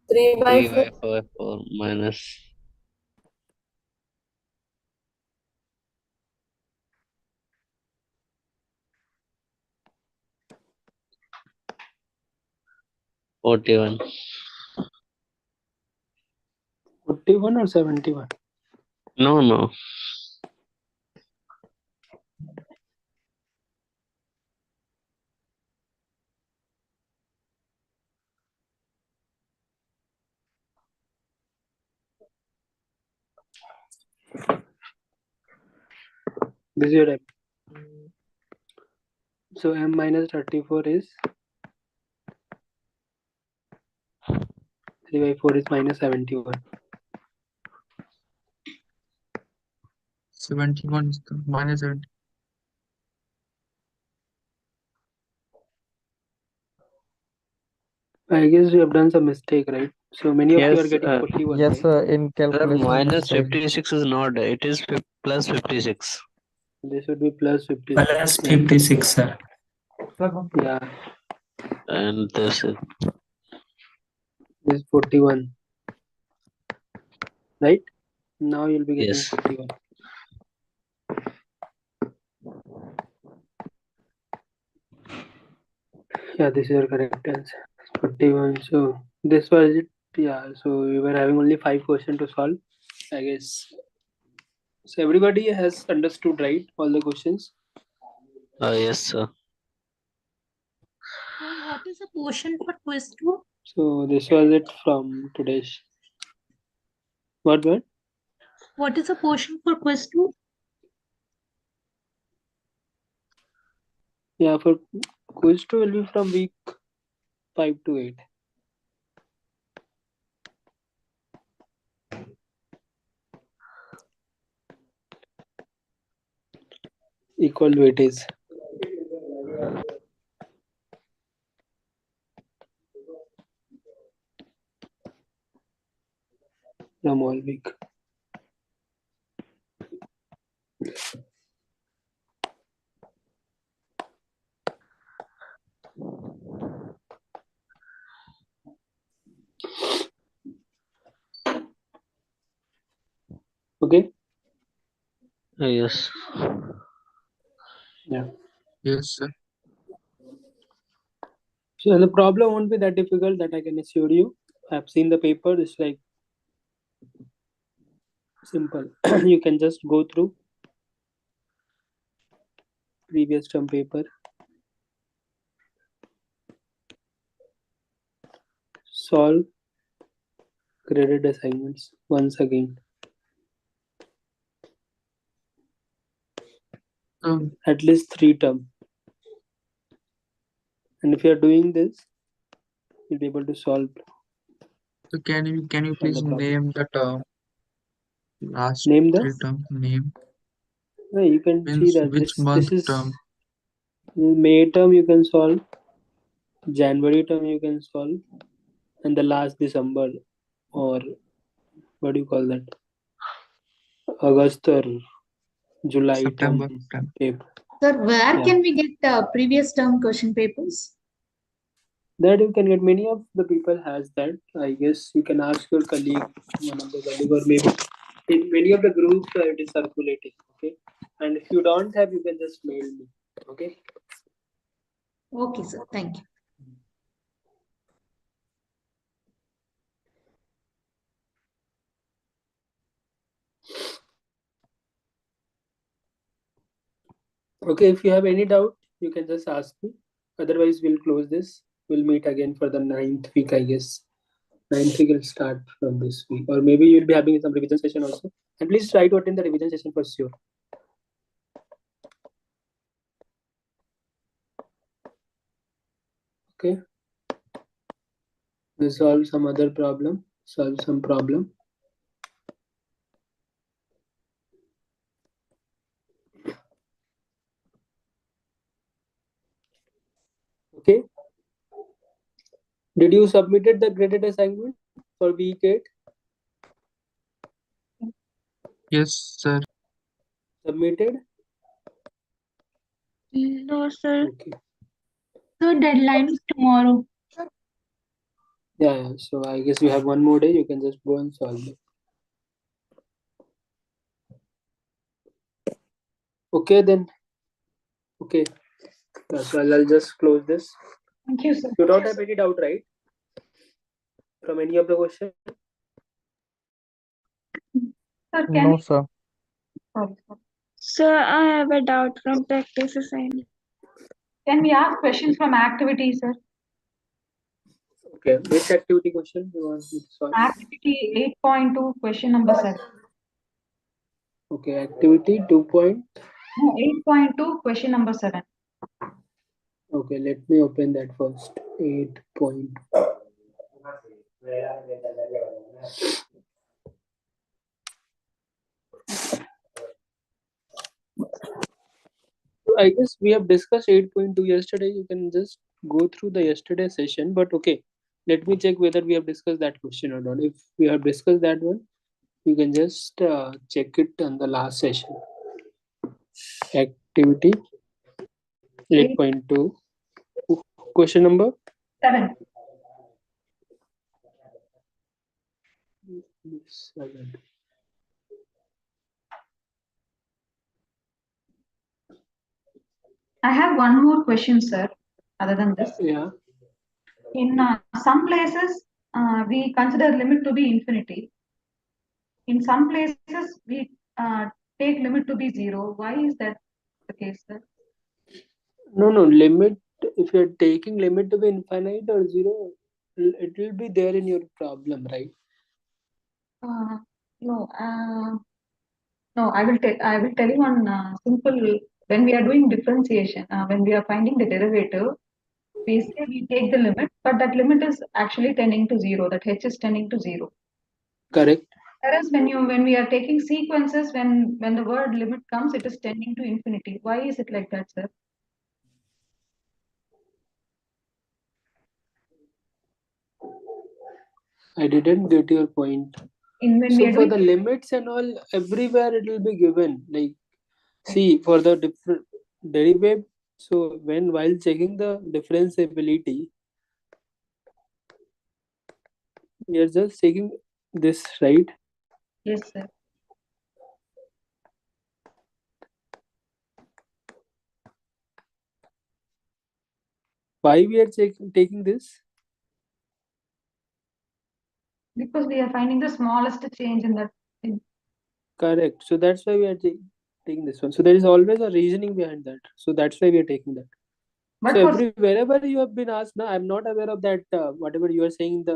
3/4 minus. Forty-one. 41 or 71? No. This is your type. So m minus 34 is 3 by 4 is minus 71. 71 is the minus 70. I guess we have done some mistake, right? So many of you are Yes, getting 41, Yes, right? sir. In sir, calculation minus mistake. 56 is not, it is plus 56. This should be plus 56. Plus 56, sir. Yeah, And this is, this is 41, right? Now you'll be getting yes. 41. Yeah, this is your correct answer. 41. So this was it. Yeah, so we were having only 5 questions to solve, I guess. So everybody has understood, right? All the questions. Yes, sir. What is the portion for quiz 2? So this was it from today's. What? What is the portion for quiz 2? Yeah, for quiz 2 will be from week 5 to 8. Equal weightage. From all week. Okay. Yes. Yeah. Yes, sir. So the problem won't be that difficult, that I can assure you. I've seen the paper. It's like simple. You can just go through previous term paper, solve graded assignments once again. At least 3 term. And if you are doing this, you'll be able to solve. So can you please problem. name the term? Last Name the? 3 term name. No, you can see Means that which this month is term? May term you can solve, January term you can solve, and the last December, or what do you call that? August or July September. term paper. Sir, where Yeah. can we get previous term question papers? That you can get. Many of the people has that. I guess you can ask your colleague, one of the colleague, or maybe in many of the groups it is circulating. Okay, and if you don't have, you can just mail me. Okay. Okay, sir. Thank you. Okay, if you have any doubt, you can just ask me. Otherwise, we'll close this. We'll meet again for the 9th week, I guess. 9th week will start from this week, or maybe you'll be having some revision session also. And please try to attend the revision session for sure. Okay. We solve some other problem. Solve some problem. Okay. Did you submitted the graded assignment for week 8? Yes, sir. Submitted? No, sir. Okay. So deadline is tomorrow. Yeah. So I guess you have one more day. You can just go and solve it. Okay then. Okay. So I'll just close this. Thank you, sir. You don't have any doubt, right? From any of the question? Sir, No, sir. Sir, I have a doubt from practice assignment. can we ask questions from activity, sir? Okay. Which activity question you want me to solve? Activity 8.2, question number 7. Okay. Activity 2. No, 8.2, question number 7. Okay, let me open that first. 8 point. I guess we have discussed 8.2 yesterday. You can just go through the yesterday session, but okay, let me check whether we have discussed that question or not. If we have discussed that one, you can just check it on the last session. Activity 8.2. Question number 7. 7. I have one more question, sir, other than this. Yeah. In some places, we consider limit to be infinity. In some places, we take limit to be 0. Why is that the case, sir? No, limit. If you're taking limit to be infinite or 0, it will be there in your problem, right? No, I will tell you one simple. When we are doing differentiation, when we are finding the derivative, we say we take the limit, but that limit is actually tending to 0. That h is tending to 0. Correct. Whereas when we are taking sequences, when the word limit comes, it is tending to infinity. Why is it like that, sir? I didn't get your point. So for the limits and all, everywhere it will be given. Like, see, for the different derivative. So while checking the differentiability, we are just taking this, right? Yes, sir. Why we are taking this? Because we are finding the smallest change in that thing. Correct. So that's why we are taking this one. So there is always a reasoning behind that. So that's why we are taking that. But so wherever you have been asked, now I'm not aware of that. Whatever you are saying,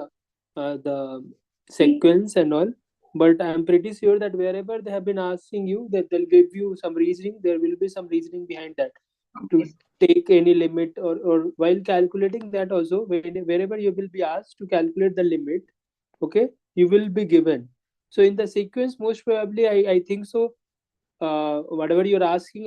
the sequence and all. But I'm pretty sure that wherever they have been asking you, that they'll give you some reasoning. There will be some reasoning behind that to take any limit or while calculating that also, wherever you will be asked to calculate the limit, okay, you will be given. So in the sequence, most probably, I think so. Whatever you're asking,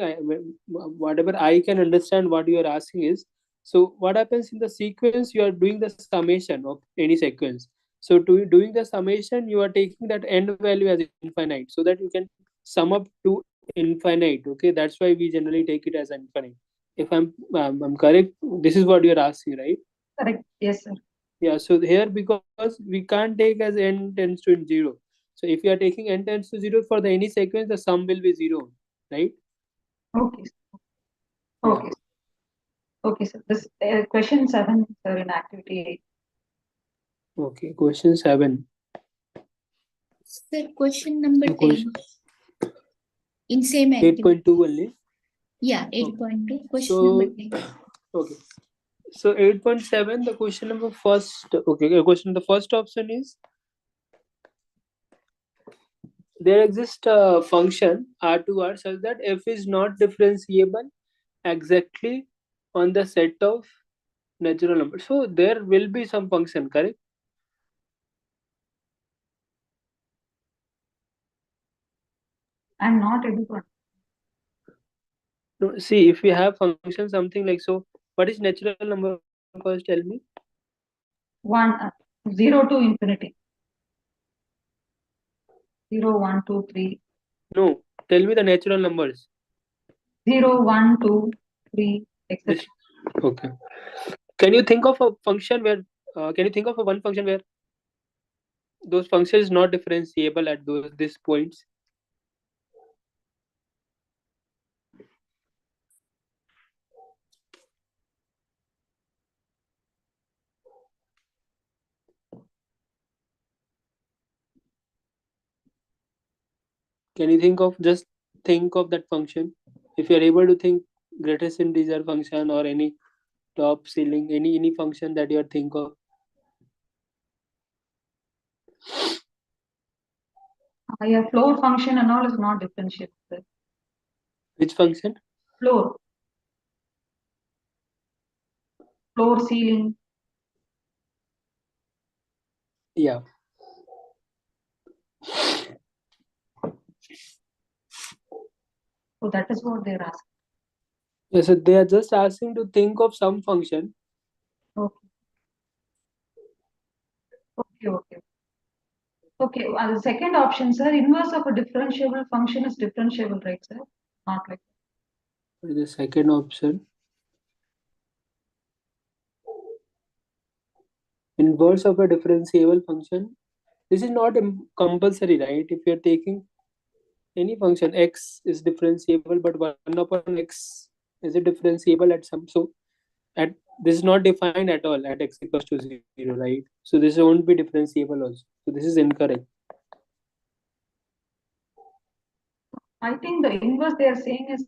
whatever I can understand what you are asking is, so what happens in the sequence, you are doing the summation of any sequence. So doing the summation, you are taking that end value as infinite so that you can sum up to infinite. Okay, that's why we generally take it as infinite. If I'm correct, this is what you're asking, right? Correct. Yes, sir. Yeah, so here, because we can't take as n tends to 0. So if you are taking n tends to 0 for any sequence, the sum will be 0, right? Okay. Okay. Okay, sir. This question 7, sir, in activity 8. Okay, question 7. Sir, question number 10. In same 8.2 only. Yeah, 8.2. Question So, number 10. okay. So 8.7, the question number first. Okay, the first option is, there exists a function R2R such that f is not differentiable exactly on the set of natural numbers. So there will be some function, correct? I'm not able to. No, see, if we have function something like so, what is natural number? First, tell me. 0 to infinity. 0, 1, 2, 3. No, tell me the natural numbers. 0, 1, 2, 3, etc. Okay. Can you think of a function where? Can you think of one function where those functions not differentiable at these points? Can you think of that function? If you are able to think greatest integer function or any top ceiling, any function that you are think of. Yeah, floor function and all is not differentiable. Which function? Floor. floor, ceiling. Yeah. So that is what they're asking. Yes, so they are just asking to think of some function. Okay. Okay. Okay, the second option, sir, inverse of a differentiable function is differentiable, right, sir? Not like What is the second option? Inverse of a differentiable function. This is not compulsory, right? If you're taking any function, x is differentiable, but 1 upon x is it differentiable at some, so at this is not defined at all at x equals to 0, right? So this won't be differentiable also. So this is incorrect. I think the inverse they are saying is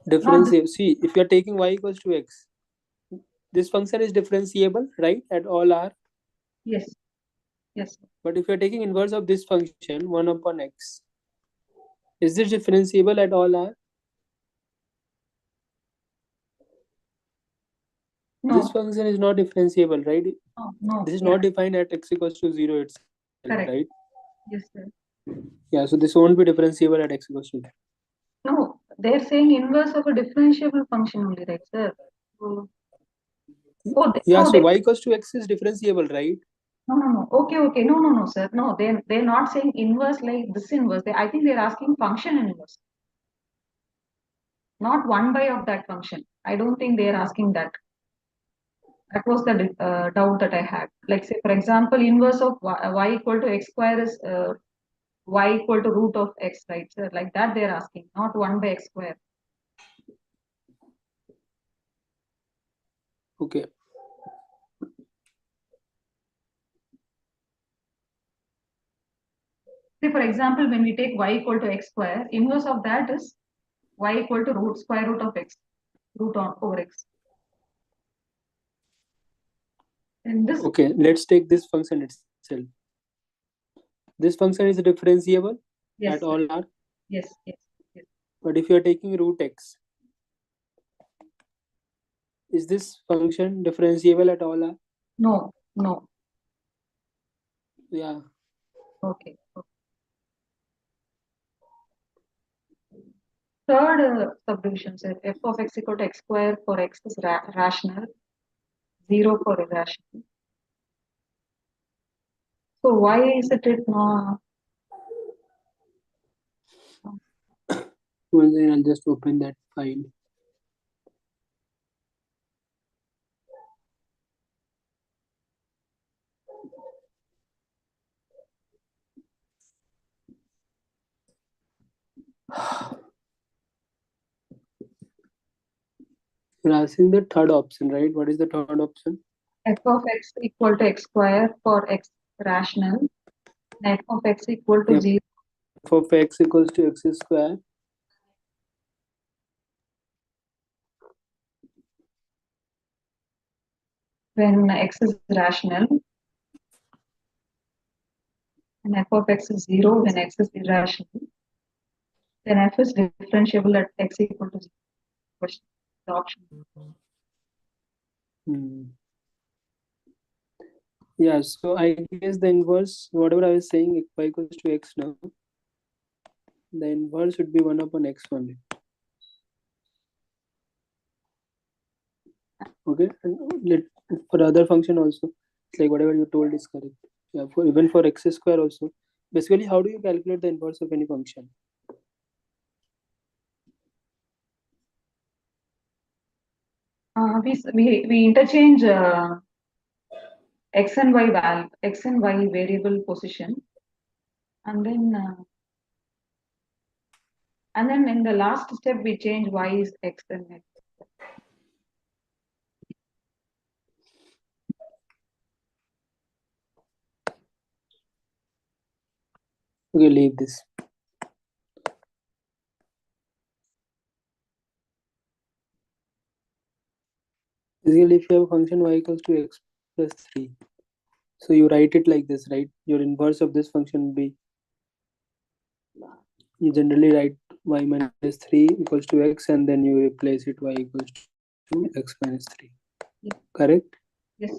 Differentiable. See, if you're taking y equals to x, this function is differentiable, right? At all r. yes. But if you're taking inverse of this function, 1 upon x, is this differentiable at all r? No. This function is not differentiable, right? No. This is not defined at x equals to 0 itself, Correct. right? Yes, sir. Yeah, so this won't be differentiable at x equals to 0. No, they're saying inverse of a differentiable function only, right, sir? So, so y equals to x is differentiable, right? No. Okay. No, sir. No, they're not saying inverse like this inverse. I think they're asking function inverse. Not 1 by of that function. I don't think they're asking that. That was the doubt that I had. Like say, for example, inverse of y equal to x square is y equal to root of x, right? So like that they're asking, not 1 by x square. Okay. Say, for example, when we take y equal to x square, inverse of that is y equal to square root of x, root over x. And this. Okay, let's take this function itself. This function is differentiable at all r. Yes. But if you are taking root x, is this function differentiable at all r? No. Yeah. Okay. Third subdivision, sir, f of x equal to x square for x is rational, 0 for irrational. So why is it not? Well, then I'll just open that file. You're asking the third option, right? What is the third option? F of x equal to x square for x rational, and f of x equal to 0. F of x equals to x square. When x is rational, and f of x is 0 when x is irrational, then f is differentiable at x equal to 0. Question. The option. Yeah, so I guess the inverse, whatever I was saying, if y equals to x now, the inverse would be 1 upon x only. Okay, and for other function also, it's like whatever you told is correct. Yeah, even for x square also. Basically, how do you calculate the inverse of any function? We interchange x and y variable position, and then in the last step we change y is x and x. Okay, leave this. Basically, if you have a function y equals to x plus 3, so you write it like this, right? Your inverse of this function will be, you generally write y minus 3 equals to x, and then you replace it y equals to x minus 3. Correct? Yes.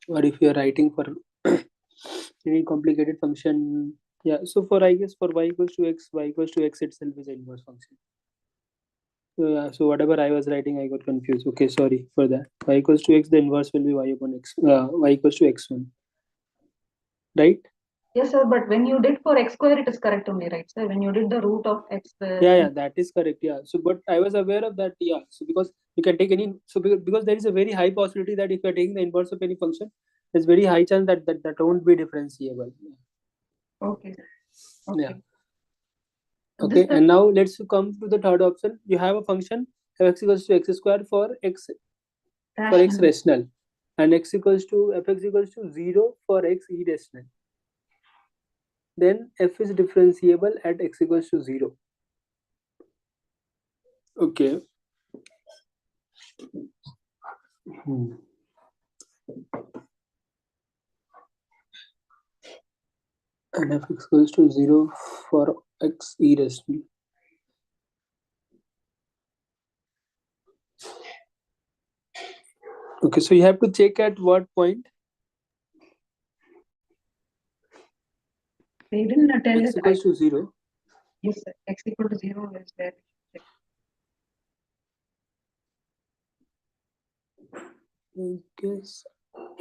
Or if you are writing for any complicated function, yeah. So for I guess for y equals to x itself is an inverse function. So yeah, so whatever I was writing, I got confused. Okay, sorry for that. Y equals to x, the inverse will be y upon x. Y equals to x1, right? Yes, sir. But when you did for x square, it is correct only, right, sir? When you did the root of x square. Yeah, that is correct. Yeah. So, but I was aware of that. Yeah. So because you can take any. So because there is a very high possibility that if you are taking the inverse of any function, there's very high chance that won't be differentiable. Okay. Okay. Yeah. Okay, and now let's come to the third option. You have a function f(x) equals to x square for x rational, and x equals to f(x) equals to 0 for x irrational. Then f is differentiable at x equals to 0. Okay. And f equals to 0 for x irrational. Okay, so you have to check at what point. They didn't tell X equals to 0. Yes, sir. X equal to 0 is there. I guess.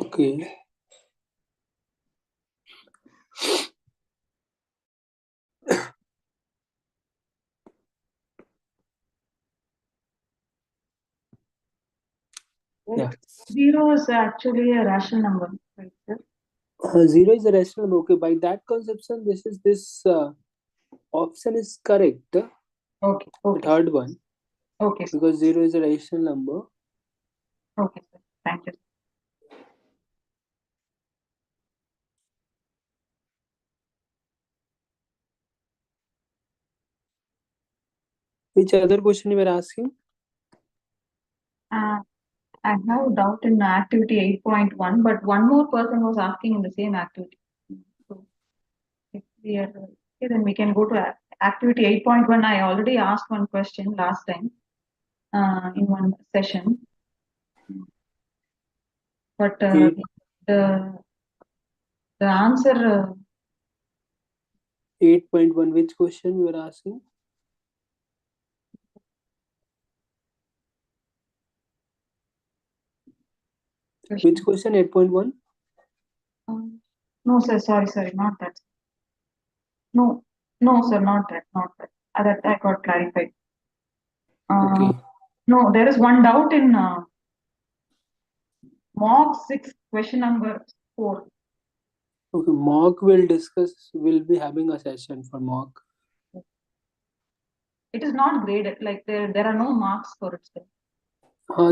Okay. Yeah. 0 is actually a rational number, right, sir? 0 is a rational number. Okay, by that conception, this option is correct. Okay. The third one. Okay. Because 0 is a rational number. Okay, sir. Thank you. Which other question you were asking? I have a doubt in activity 8.1, but one more person was asking in the same activity. So if we are okay, then we can go to activity 8.1. I already asked one question last time in one session. But the answer 8.1, which question you were asking? Which question? 8.1? No, sir. Sorry, not that. No, sir, not that. That I got clarified. Okay. No, there is one doubt in mock 6, question number 4. Okay, mock will be having a session for mock. It is not graded, like there are no marks for it.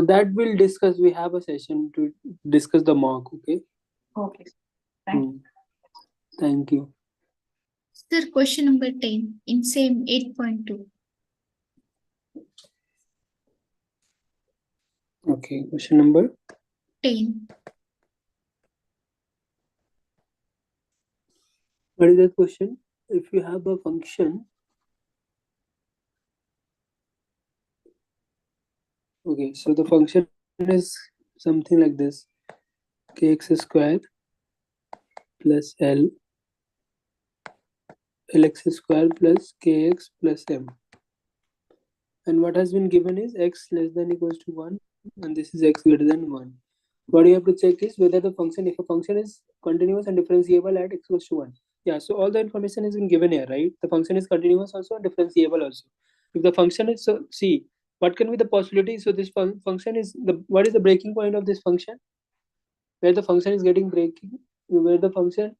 That we'll discuss. We have a session to discuss the mock, okay? Okay. Thank you. Thank you. Sir, question number 10 in same 8.2. Okay, question number 10. What is that question? If you have a function, okay, so the function is something like this: kx square plus lx square plus kx plus m. And what has been given is x less than equals to 1, and this is x greater than 1. What you have to check is whether the function, if a function is continuous and differentiable at x equals to 1. Yeah, so all the information has been given here, right? The function is continuous also and differentiable also. If the function is, so see, what can be the possibility? So this function is, what is the breaking point of this function? Where the function is getting breaking, where the function,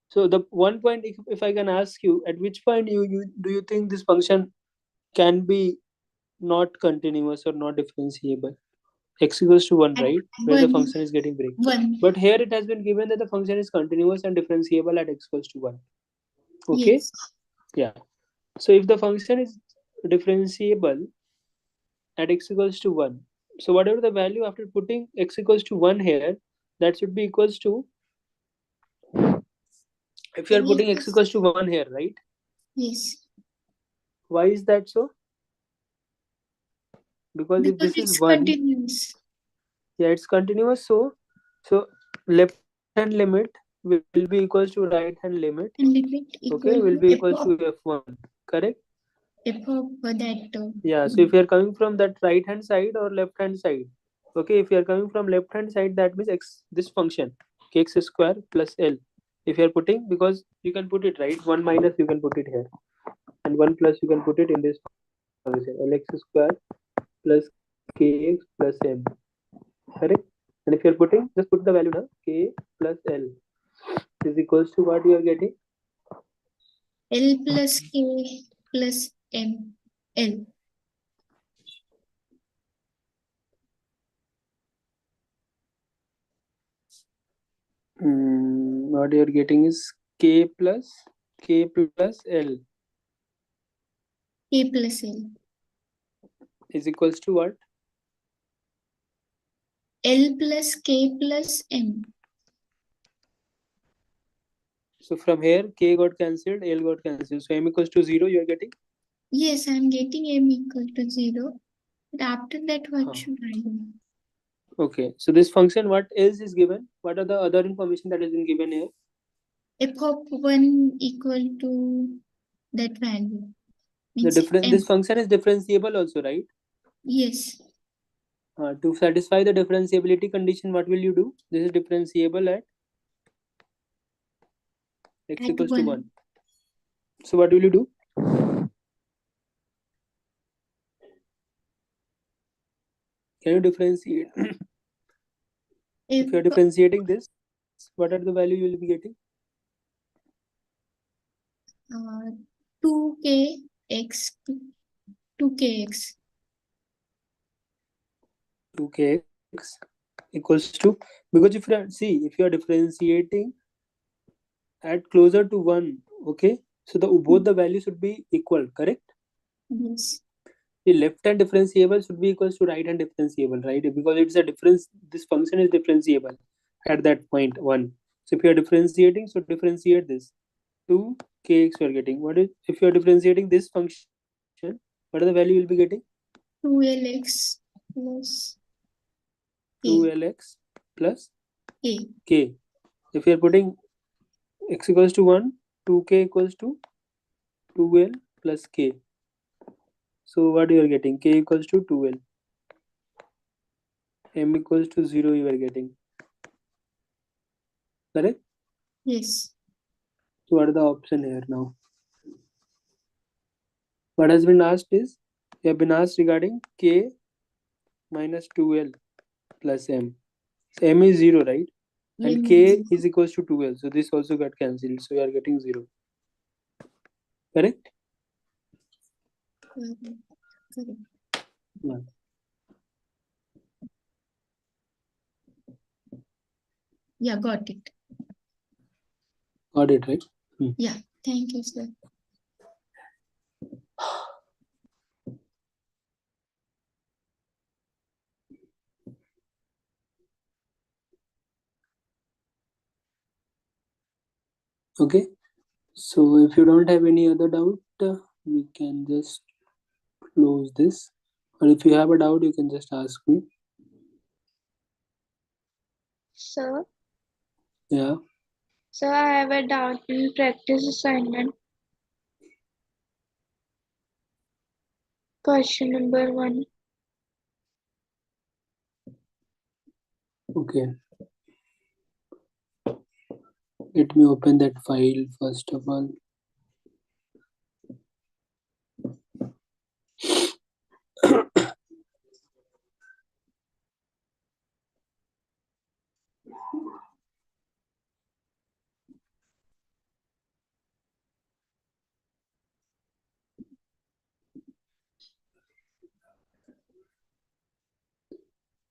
so the one point, if I can ask you, at which point do you think this function can be not continuous or not differentiable? X equals to 1, right? Where the function is getting break. 1. But here it has been given that the function is continuous and differentiable at x equals to 1. Okay? Yes. Yeah. So if the function is differentiable at x equals to 1, so whatever the value after putting x equals to 1 here, that should be equals to, if you are putting x equals to 1 here, right? Yes. Why is that so? Because if Because this is it's 1, continuous. yeah, it's continuous. So left hand limit will be equals to right hand limit. And limit Okay, equal will to be f equals of to f1. Correct? that. Yeah. So if you are coming from that right hand side or left hand side, okay, if you are coming from left hand side, that means x, this function kx square plus l. If you are putting, because you can put it right, 1 minus you can put it here, and 1 plus you can put it in this function, lx square plus kx plus m. Correct? And if you are putting, just put the value now, k plus l is equals to what you are getting? L plus K plus M. L. What you are getting is k plus l K plus L. is equals to what? L plus K plus M. So from here, k got cancelled, l got cancelled. So m equals to 0, you are getting? Yes, I'm getting M equal to 0. But after that, what Huh. should I do? Okay, so this function, what else is given? What are the other information that has been given here? F of 1 equal to that value. The Means different, this M. function is differentiable also, right? Yes. To satisfy the differentiability condition, what will you do? This is differentiable at x At equals to 1. 1. So what will you do? Can you differentiate? If you are differentiating this, what are the value you will be getting? 2kx 2kx 2kx equals to, because if you are, see, if you are differentiating at closer to 1, okay, so the both the values should be equal, correct? Yes. The left hand differentiable should be equals to right hand differentiable, right? Because it's a difference, this function is differentiable at that point 1. So if you are differentiating, so differentiate this 2kx you are getting. What is, if you are differentiating this function, what are the value you will be getting? 2lx plus k. 2lx plus K. k. If you are putting x equals to 1, 2k equals to 2l plus k. So what you are getting? K equals to 2l. M equals to 0 you are getting. Correct? Yes. So what are the option here now? What has been asked is, you have been asked regarding k minus 2l plus m. So m is 0, right? And M k is is equals to 2l. So this also got cancelled. So you are getting 0. Correct? correct. Yeah. Yeah, got it. Got it, right? Yeah, thank you, sir. Okay. So if you don't have any other doubt, we can just close this. Or if you have a doubt, you can just ask me. Sir, Yeah. sir, I have a doubt in practice assignment. Question number 1. Okay. Let me open that file first of all.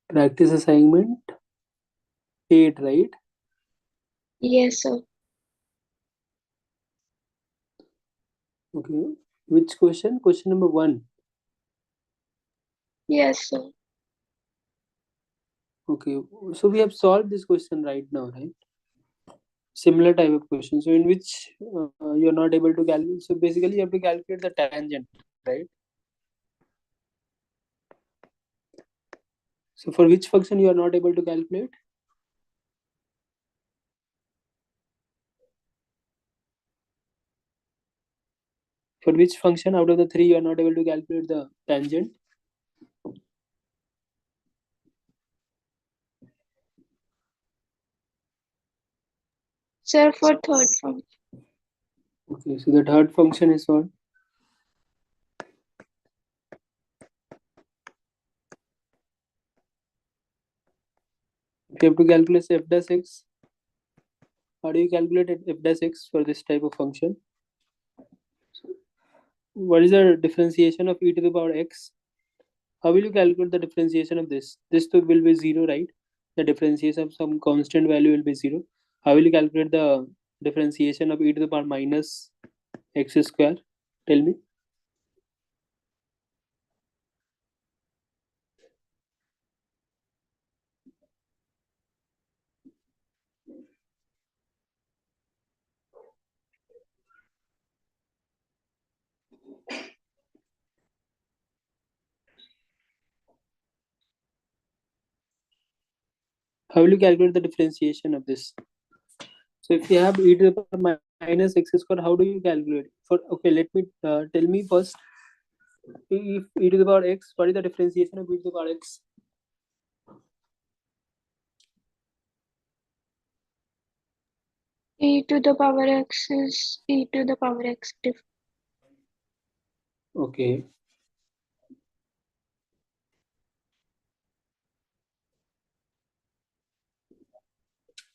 Practice assignment 8, right? Yes, sir. Okay. Which question? Question number 1. Yes, sir. Okay. So we have solved this question right now, right? Similar type of question. So in which you're not able to calculate. So basically you have to calculate the tangent. right? So for which function you are not able to calculate? For which function out of the three you are not able to calculate the tangent? Sir, for third function. Okay, so the third function is what? If you have to calculate f dash x, how do you calculate f dash x for this type of function? What is the differentiation of e to the power x? How will you calculate the differentiation of this? This too will be 0, right? The differentiation of some constant value will be 0. How will you calculate the differentiation of e to the power minus x square? Tell me. How will you calculate the differentiation of this? So if you have e to the power minus x square, how do you calculate? For okay, let me tell me first. If e to the power x, what is the differentiation of e to the power x? E to the power x is e to the power x diff. Okay.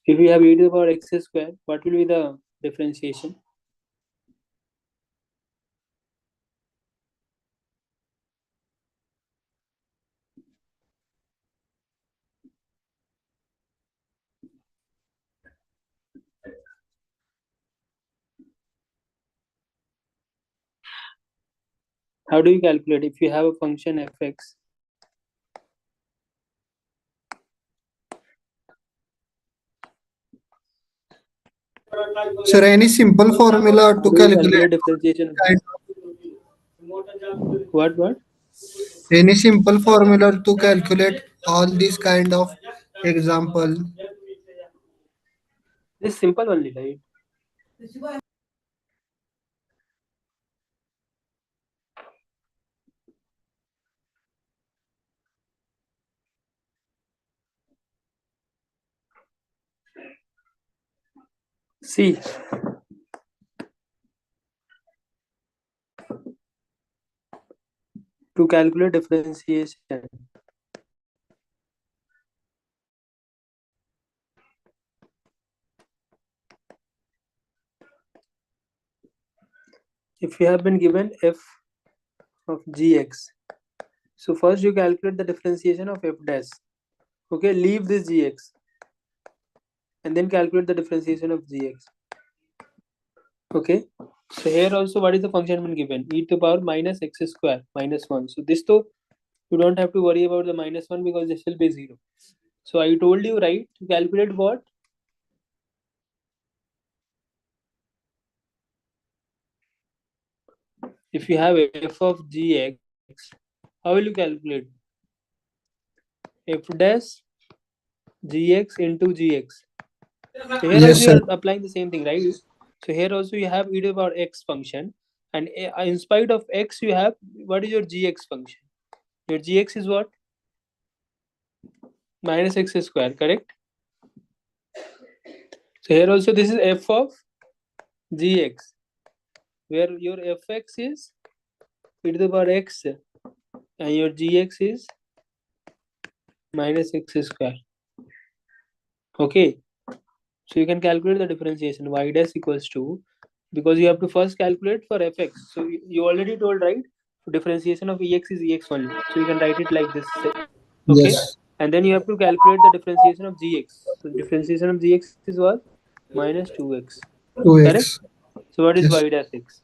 If we have e to the power x square, what will be the differentiation? How do you calculate if you have a function fx? Sir, any simple formula to How do you calculate differentiation? What? any simple formula to calculate all these kind of example? This simple only, right? See, to calculate differentiation, if you have been given f of gx, so first you calculate the differentiation of f dash. Okay, leave this gx and then calculate the differentiation of gx. Okay, so here also what is the function been given? E to the power minus x square minus 1. So this though you don't have to worry about the minus 1 because this will be 0. So I told you, right, to calculate what? If you have f of gx, how will you calculate? F dash gx into gx. So here Yes, also you sir. are applying the same thing, right? So here also you have e to the power x function, and in spite of x you have, what is your gx function? Your gx is what? Minus x square, correct? So here also this is f of gx, where your fx is e to the power x and your gx is minus x square. Okay, so you can calculate the differentiation y dash equals to, because you have to first calculate for fx. So you already told, right, differentiation of ex is ex only, so you can write it like this. Okay, Yes. and then you have to calculate the differentiation of gx. So the differentiation of gx is what? Minus 2x. 2x. Correct? So what is Yes. y dash x?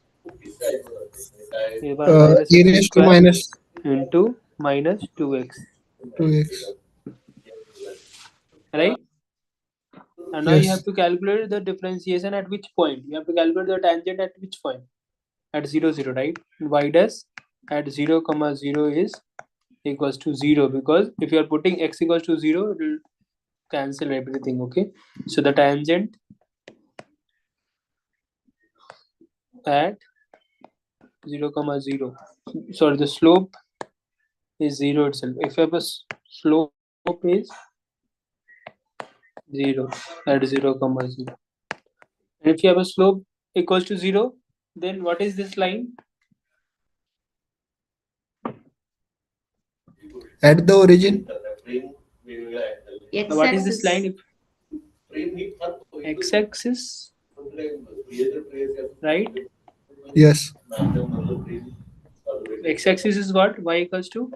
Minus E x raised to square minus into minus 2x. 2x. Right? And now you Yes. have to calculate the differentiation at which point? You have to calculate the tangent at which point? At 0, 0, right? Y dash at 0, 0 is equals to 0, because if you are putting x equals to 0, it will cancel everything. Okay, so the tangent at 0, 0, sorry, the slope is 0 itself. If you have a slope is 0 at 0, 0, and if you have a slope equals to 0, then what is this line? At the origin. What is this line? X-axis, right? Yes. X-axis is what? Y equals to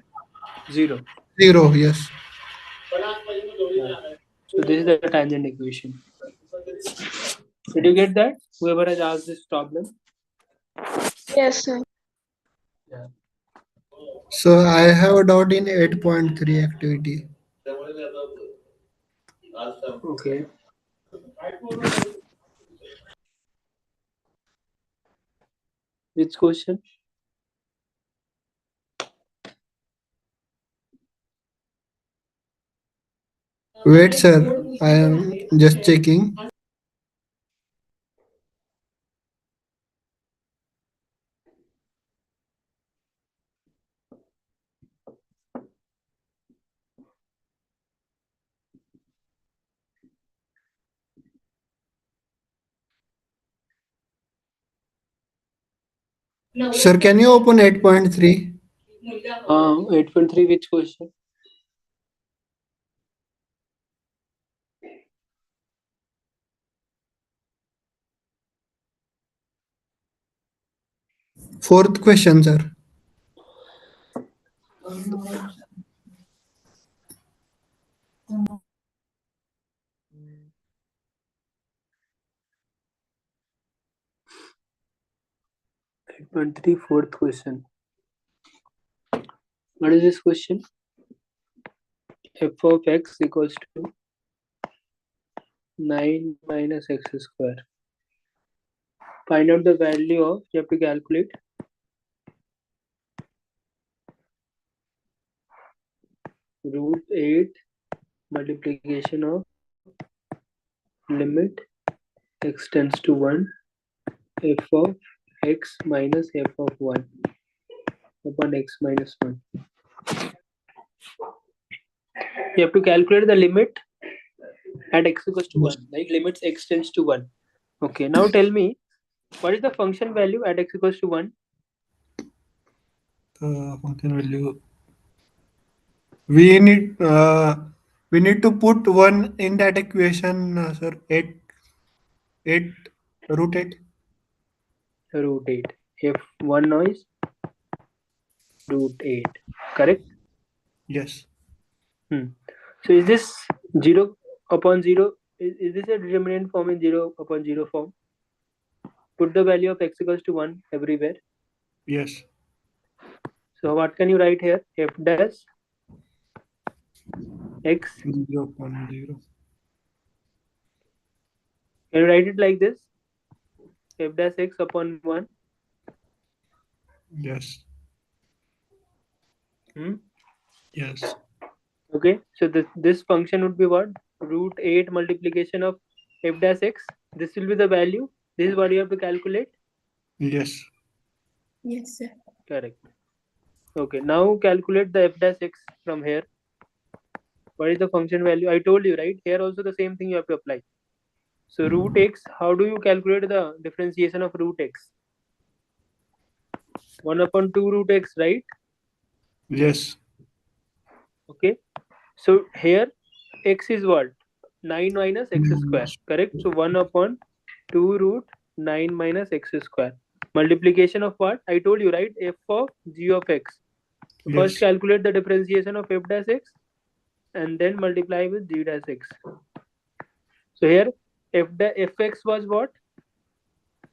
0. 0. Yes. So this is the tangent equation. Did you get that? Whoever has asked this problem. Yes, sir. Yeah. So I have a doubt in 8.3 activity. Okay. Which question? Wait, sir. I am just checking. Sir, can you open 8.3? 8.3, which question? Fourth question, sir. Fourth question. What is this question? F of x equals to 9 minus x square. Find out the value of, you have to calculate root 8 multiplication of limit x tends to 1 f of x minus f of 1 upon x minus 1. You have to calculate the limit at x equals to 1, like limits x tends to 1. Okay, now tell me, what is the function value at x equals to 1? Function value. We need to put 1 in that equation, sir. 8 root 8. Root 8. If 1 noise, root 8. Correct? Yes. So is this 0 upon 0? Is this a determinant form in 0 upon 0 form? Put the value of x equals to 1 everywhere. Yes. So what can you write here? F dash x. 0 upon 0. Can you write it like this? F dash x upon 1. Yes. Yes. Okay, so this function would be what? Root 8 multiplication of f dash x. This will be the value. This is what you have to calculate. Yes. Yes, sir. Correct. Okay, now calculate the f dash x from here. What is the function value? I told you, right? Here also the same thing you have to apply. So root x, how do you calculate the differentiation of root x? 1 upon 2 root x, right? Yes. Okay. So here x is what? 9 minus x square. Correct? So 1 upon 2 root 9 minus x square. Multiplication of what? I told you, right? F of g of x. So Yes. first calculate the differentiation of f dash x and then multiply with g dash x. So here fx was what?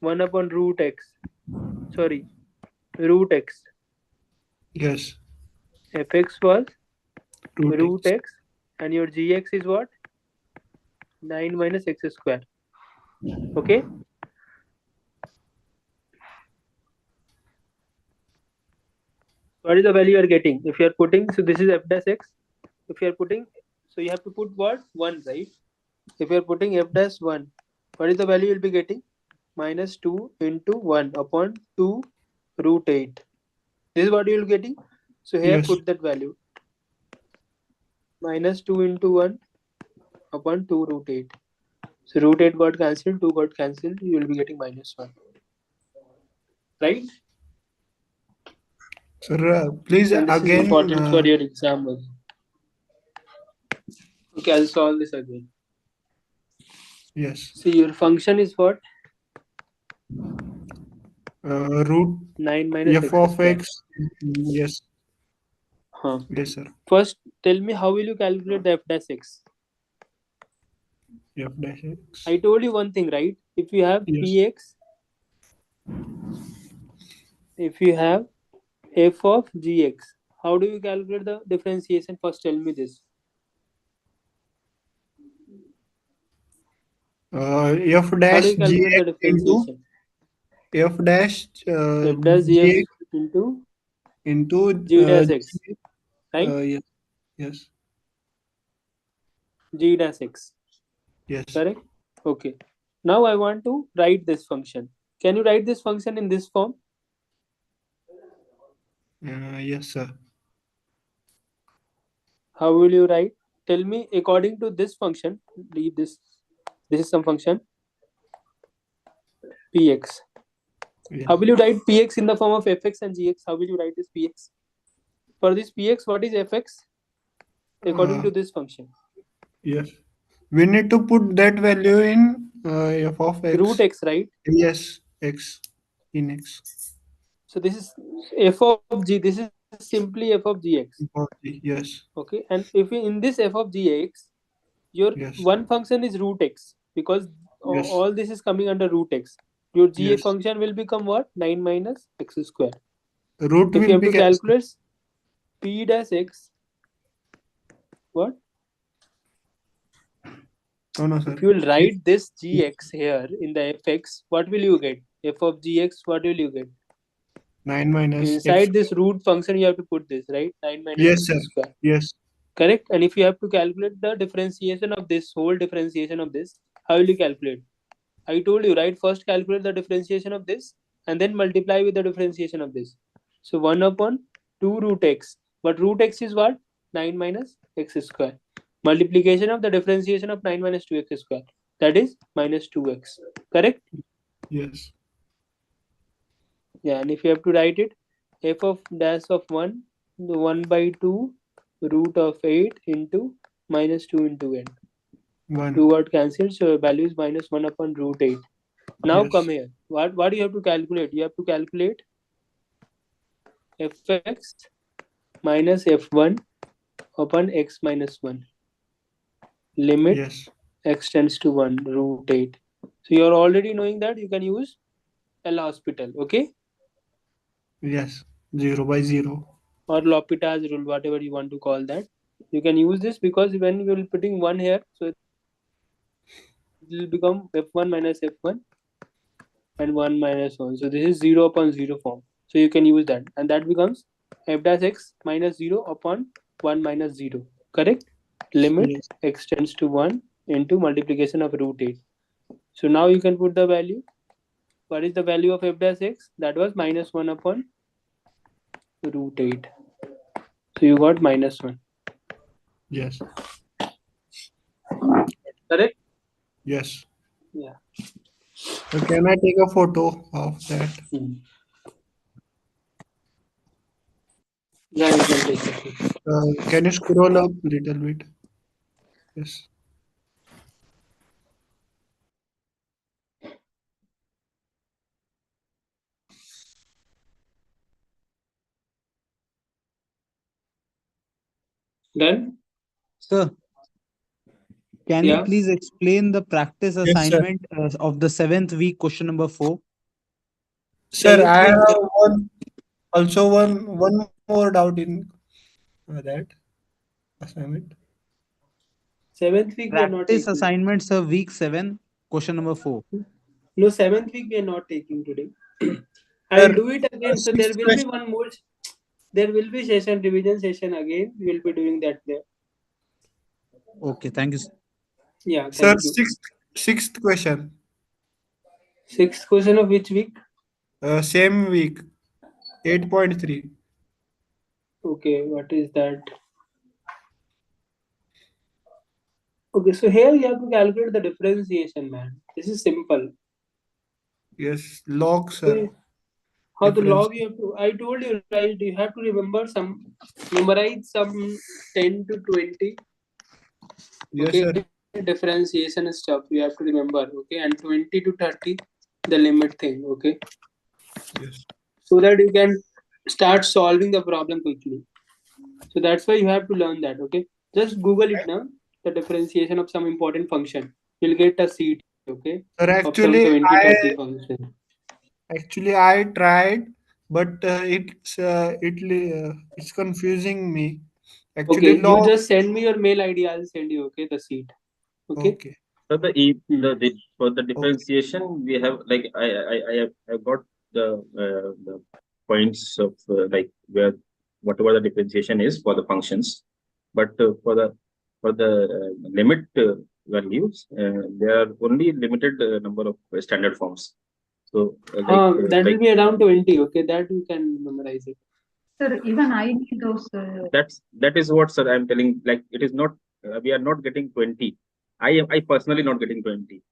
1 upon root x. Sorry, root x. Yes. Fx was root X. x and your gx is what? 9 minus x square. Okay. What is the value you are getting? If you are putting, so this is f dash x. If you are putting, so you have to put what? 1, right? If you are putting f dash 1, what is the value you will be getting? Minus 2 into 1 upon 2 root 8. This is what you will be getting. So here Yes. put that value. Minus 2 into 1 upon 2 root 8. So root 8 got cancelled, 2 got cancelled, you will be getting minus 1. Right? Sir, please And this is again. important for your exam. Okay, I'll solve this again. Yes. See, your function is what? Root 9 minus f x of square. x. Yes. Huh. Yes, sir. First, tell me how will you calculate the f dash x? F dash x. I told you one thing, right? If you have Yes. px, if you have f of gx, how do you calculate the differentiation? First, tell me this. F How do dash you calculate the gx into differentiation? f dash F dash gx gx into g dash x, right? yes. Yes. G dash x. Yes. Correct? Okay. Now I want to write this function. Can you write this function in this form? Yes, sir. How will you write? Tell me according to this function. Leave this. This is some function. Px. Yes. How will you write px in the form of fx and gx? How will you write this px? For this px, what is fx? According to this function. Yes. We need to put that value in f of x. Root x, right? Yes, x in x. So this is f of g. This is simply f of gx. Yes. Okay. And if in this f of gx, your one function is root x, because all this is coming under root x. Your g function will become what? 9 minus x square. Root If you will have be to calculate p dash x, what? Oh no, sir. If you will write this gx here in the fx, what will you get? F of gx, what will you get? 9 minus Inside x. this root function, you have to put this, right? 9 minus Yes, x sir. square. Yes. Correct? And if you have to calculate the differentiation of this, whole differentiation of this, how will you calculate? I told you, right? First calculate the differentiation of this and then multiply with the differentiation of this. So 1 upon 2 root x. But root x is what? 9 minus x square. Multiplication of the differentiation of 9 minus 2x square. That is minus 2x. Correct? Yes. Yeah, and if you have to write it, f of dash of 1, 1 by 2 root of 8 into minus 2 into n. 1. 2 got cancelled, so value is minus 1 upon root 8. Now Yes. come here. What do you have to calculate? You have to calculate fx minus f1 upon x minus 1. Limit x tends to 1, root 8. So you're already knowing that you can use L'Hospital, okay? Yes. 0 by 0. Or L'Hopital's rule, whatever you want to call that. You can use this because when you will putting 1 here, so it will become f1 minus f1 and 1 minus 1. So this is 0 upon 0 form. So you can use that. And that becomes f dash x minus 0 upon 1 minus 0. Correct? Limit x tends to 1 into multiplication of root 8. So now you can put the value. What is the value of f dash x? That was minus 1 upon root 8. So you got minus 1. Yes. Correct? Yes. Yeah. So can I take a photo of that? Yeah, you can take it. Can you scroll up a little bit? Yes. Done? Sir, can you Yeah. please explain the practice Yes, sir. assignment of the 7th week, question number 4? Sir, I Seventh week, have one more doubt in that assignment. 7th week we are not Practice taking. assignment, sir, week 7, question number 4. No, 7th week we are not taking today. I'll Sir, do it again. So there sixth will be question. one more. There will be revision session again. We will be doing that there. Okay, thank you, sir. Yeah, Sir, thank you. sixth question. Sixth question of which week? Same week, 8.3. Okay, what is that? Okay, so here you have to calculate the differentiation, man. This is simple. Yes, log, sir. How the Difference. log you have to, I told you, right? You have to memorize some 10 to 20. Yes, Okay, sir. differentiation stuff you have to remember. Okay, and 20 to 30, the limit thing. Okay, Yes. so that you can start solving the problem quickly. So that's why you have to learn that. Okay, just Google it now. The differentiation of some important function. You'll get a seat. Okay, Sir, of some 20, 30 function. actually I tried, but it's confusing me. Actually, Okay, you log. just send me your mail ID. I'll send you. Okay, the seat. Okay. Okay. So for the differentiation, we have like I got the points of like where whatever the differentiation is for the functions, but for the limit values, there are only limited number of standard forms. So that will be around 20. Okay, that you can memorize it. Sir, even I need those. That is what, sir, I'm telling. Like it is not. We are not getting 20. I personally not getting 20.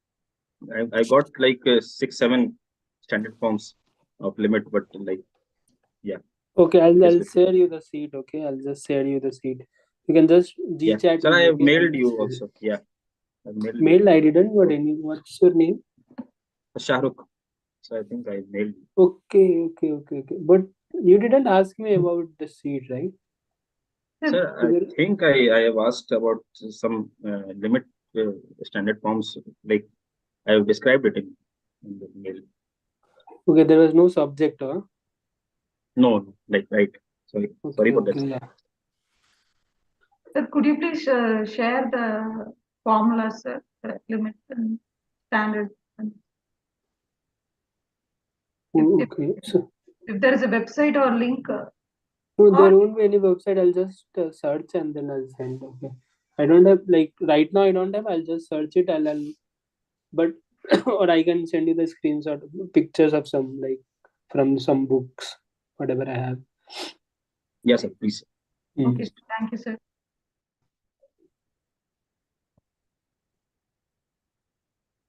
I got like 6-7 standard forms of limit, but like yeah. Okay, I'll share you the seat. Okay, I'll just share you the seat. You can just chat. Sir, I have okay? mailed you also. Yeah. Mailed. I didn't got any. What's your name? Shahrukh. So I think I mailed you. Okay. But you didn't ask me about the seat, right? Sir, I think I have asked about some limit standard forms. Like I have described it in the mail. Okay, there was no subject, huh? No, like right. Sorry for that. Yeah. Sir, could you please share the formulas, sir, limit and standard? Okay. So If there is a website or link. no, there won't be any website. I'll just search and then I'll send. Okay. I don't have like right now. I don't have. I'll just search it. But or I can send you the screenshot pictures of some like from some books, whatever I have. Yes, sir. Please. Okay. Thank you, sir.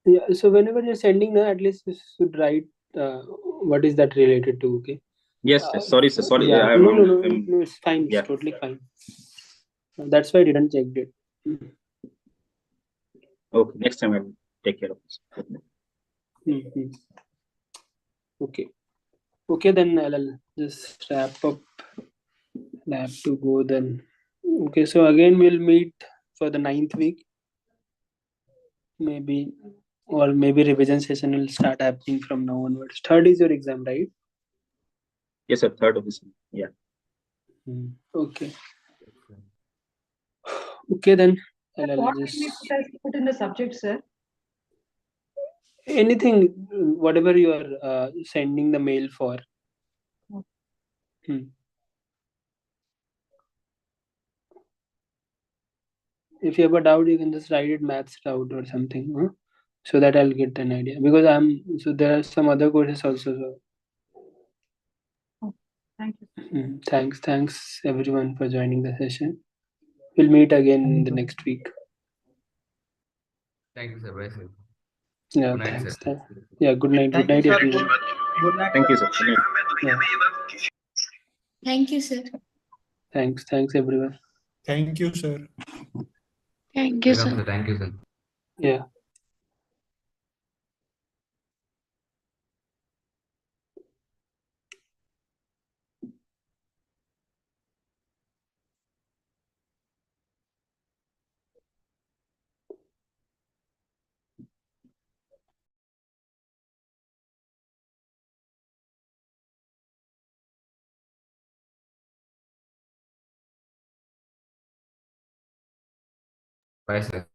Yeah. So whenever you're sending, at least you should write what is that related to. Okay. Yes, sorry, sir. Sorry. Yeah. No. It's fine. It's totally fine. That's why I didn't check it. Okay. Next time I'll take care of this. Okay. Then I'll just wrap up. I have to go then. Okay. So again, we'll meet for the 9th week. Maybe revision session will start happening from now onwards. 3rd is your exam, right? Yes, sir. 3rd of this. Yeah. Okay. Okay, then. What can we put in the subject, sir? Anything, whatever you are sending the mail for. If you have a doubt, you can just write it maths doubt or something, huh? So that I'll get an idea. Because there are some other courses also. So. Thank you. Thanks everyone for joining the session. We'll meet again in the next week. Thank you, sir. Bye, sir. Yeah, good night, thanks. Sir. Yeah, good night. Good night, everyone. Good night. Thank you, sir. Good night. Yeah. Thank you, sir. Thanks everyone. Thank you, sir. Thank you, Welcome, sir. sir. Thank you, sir. Yeah. Bye, sir.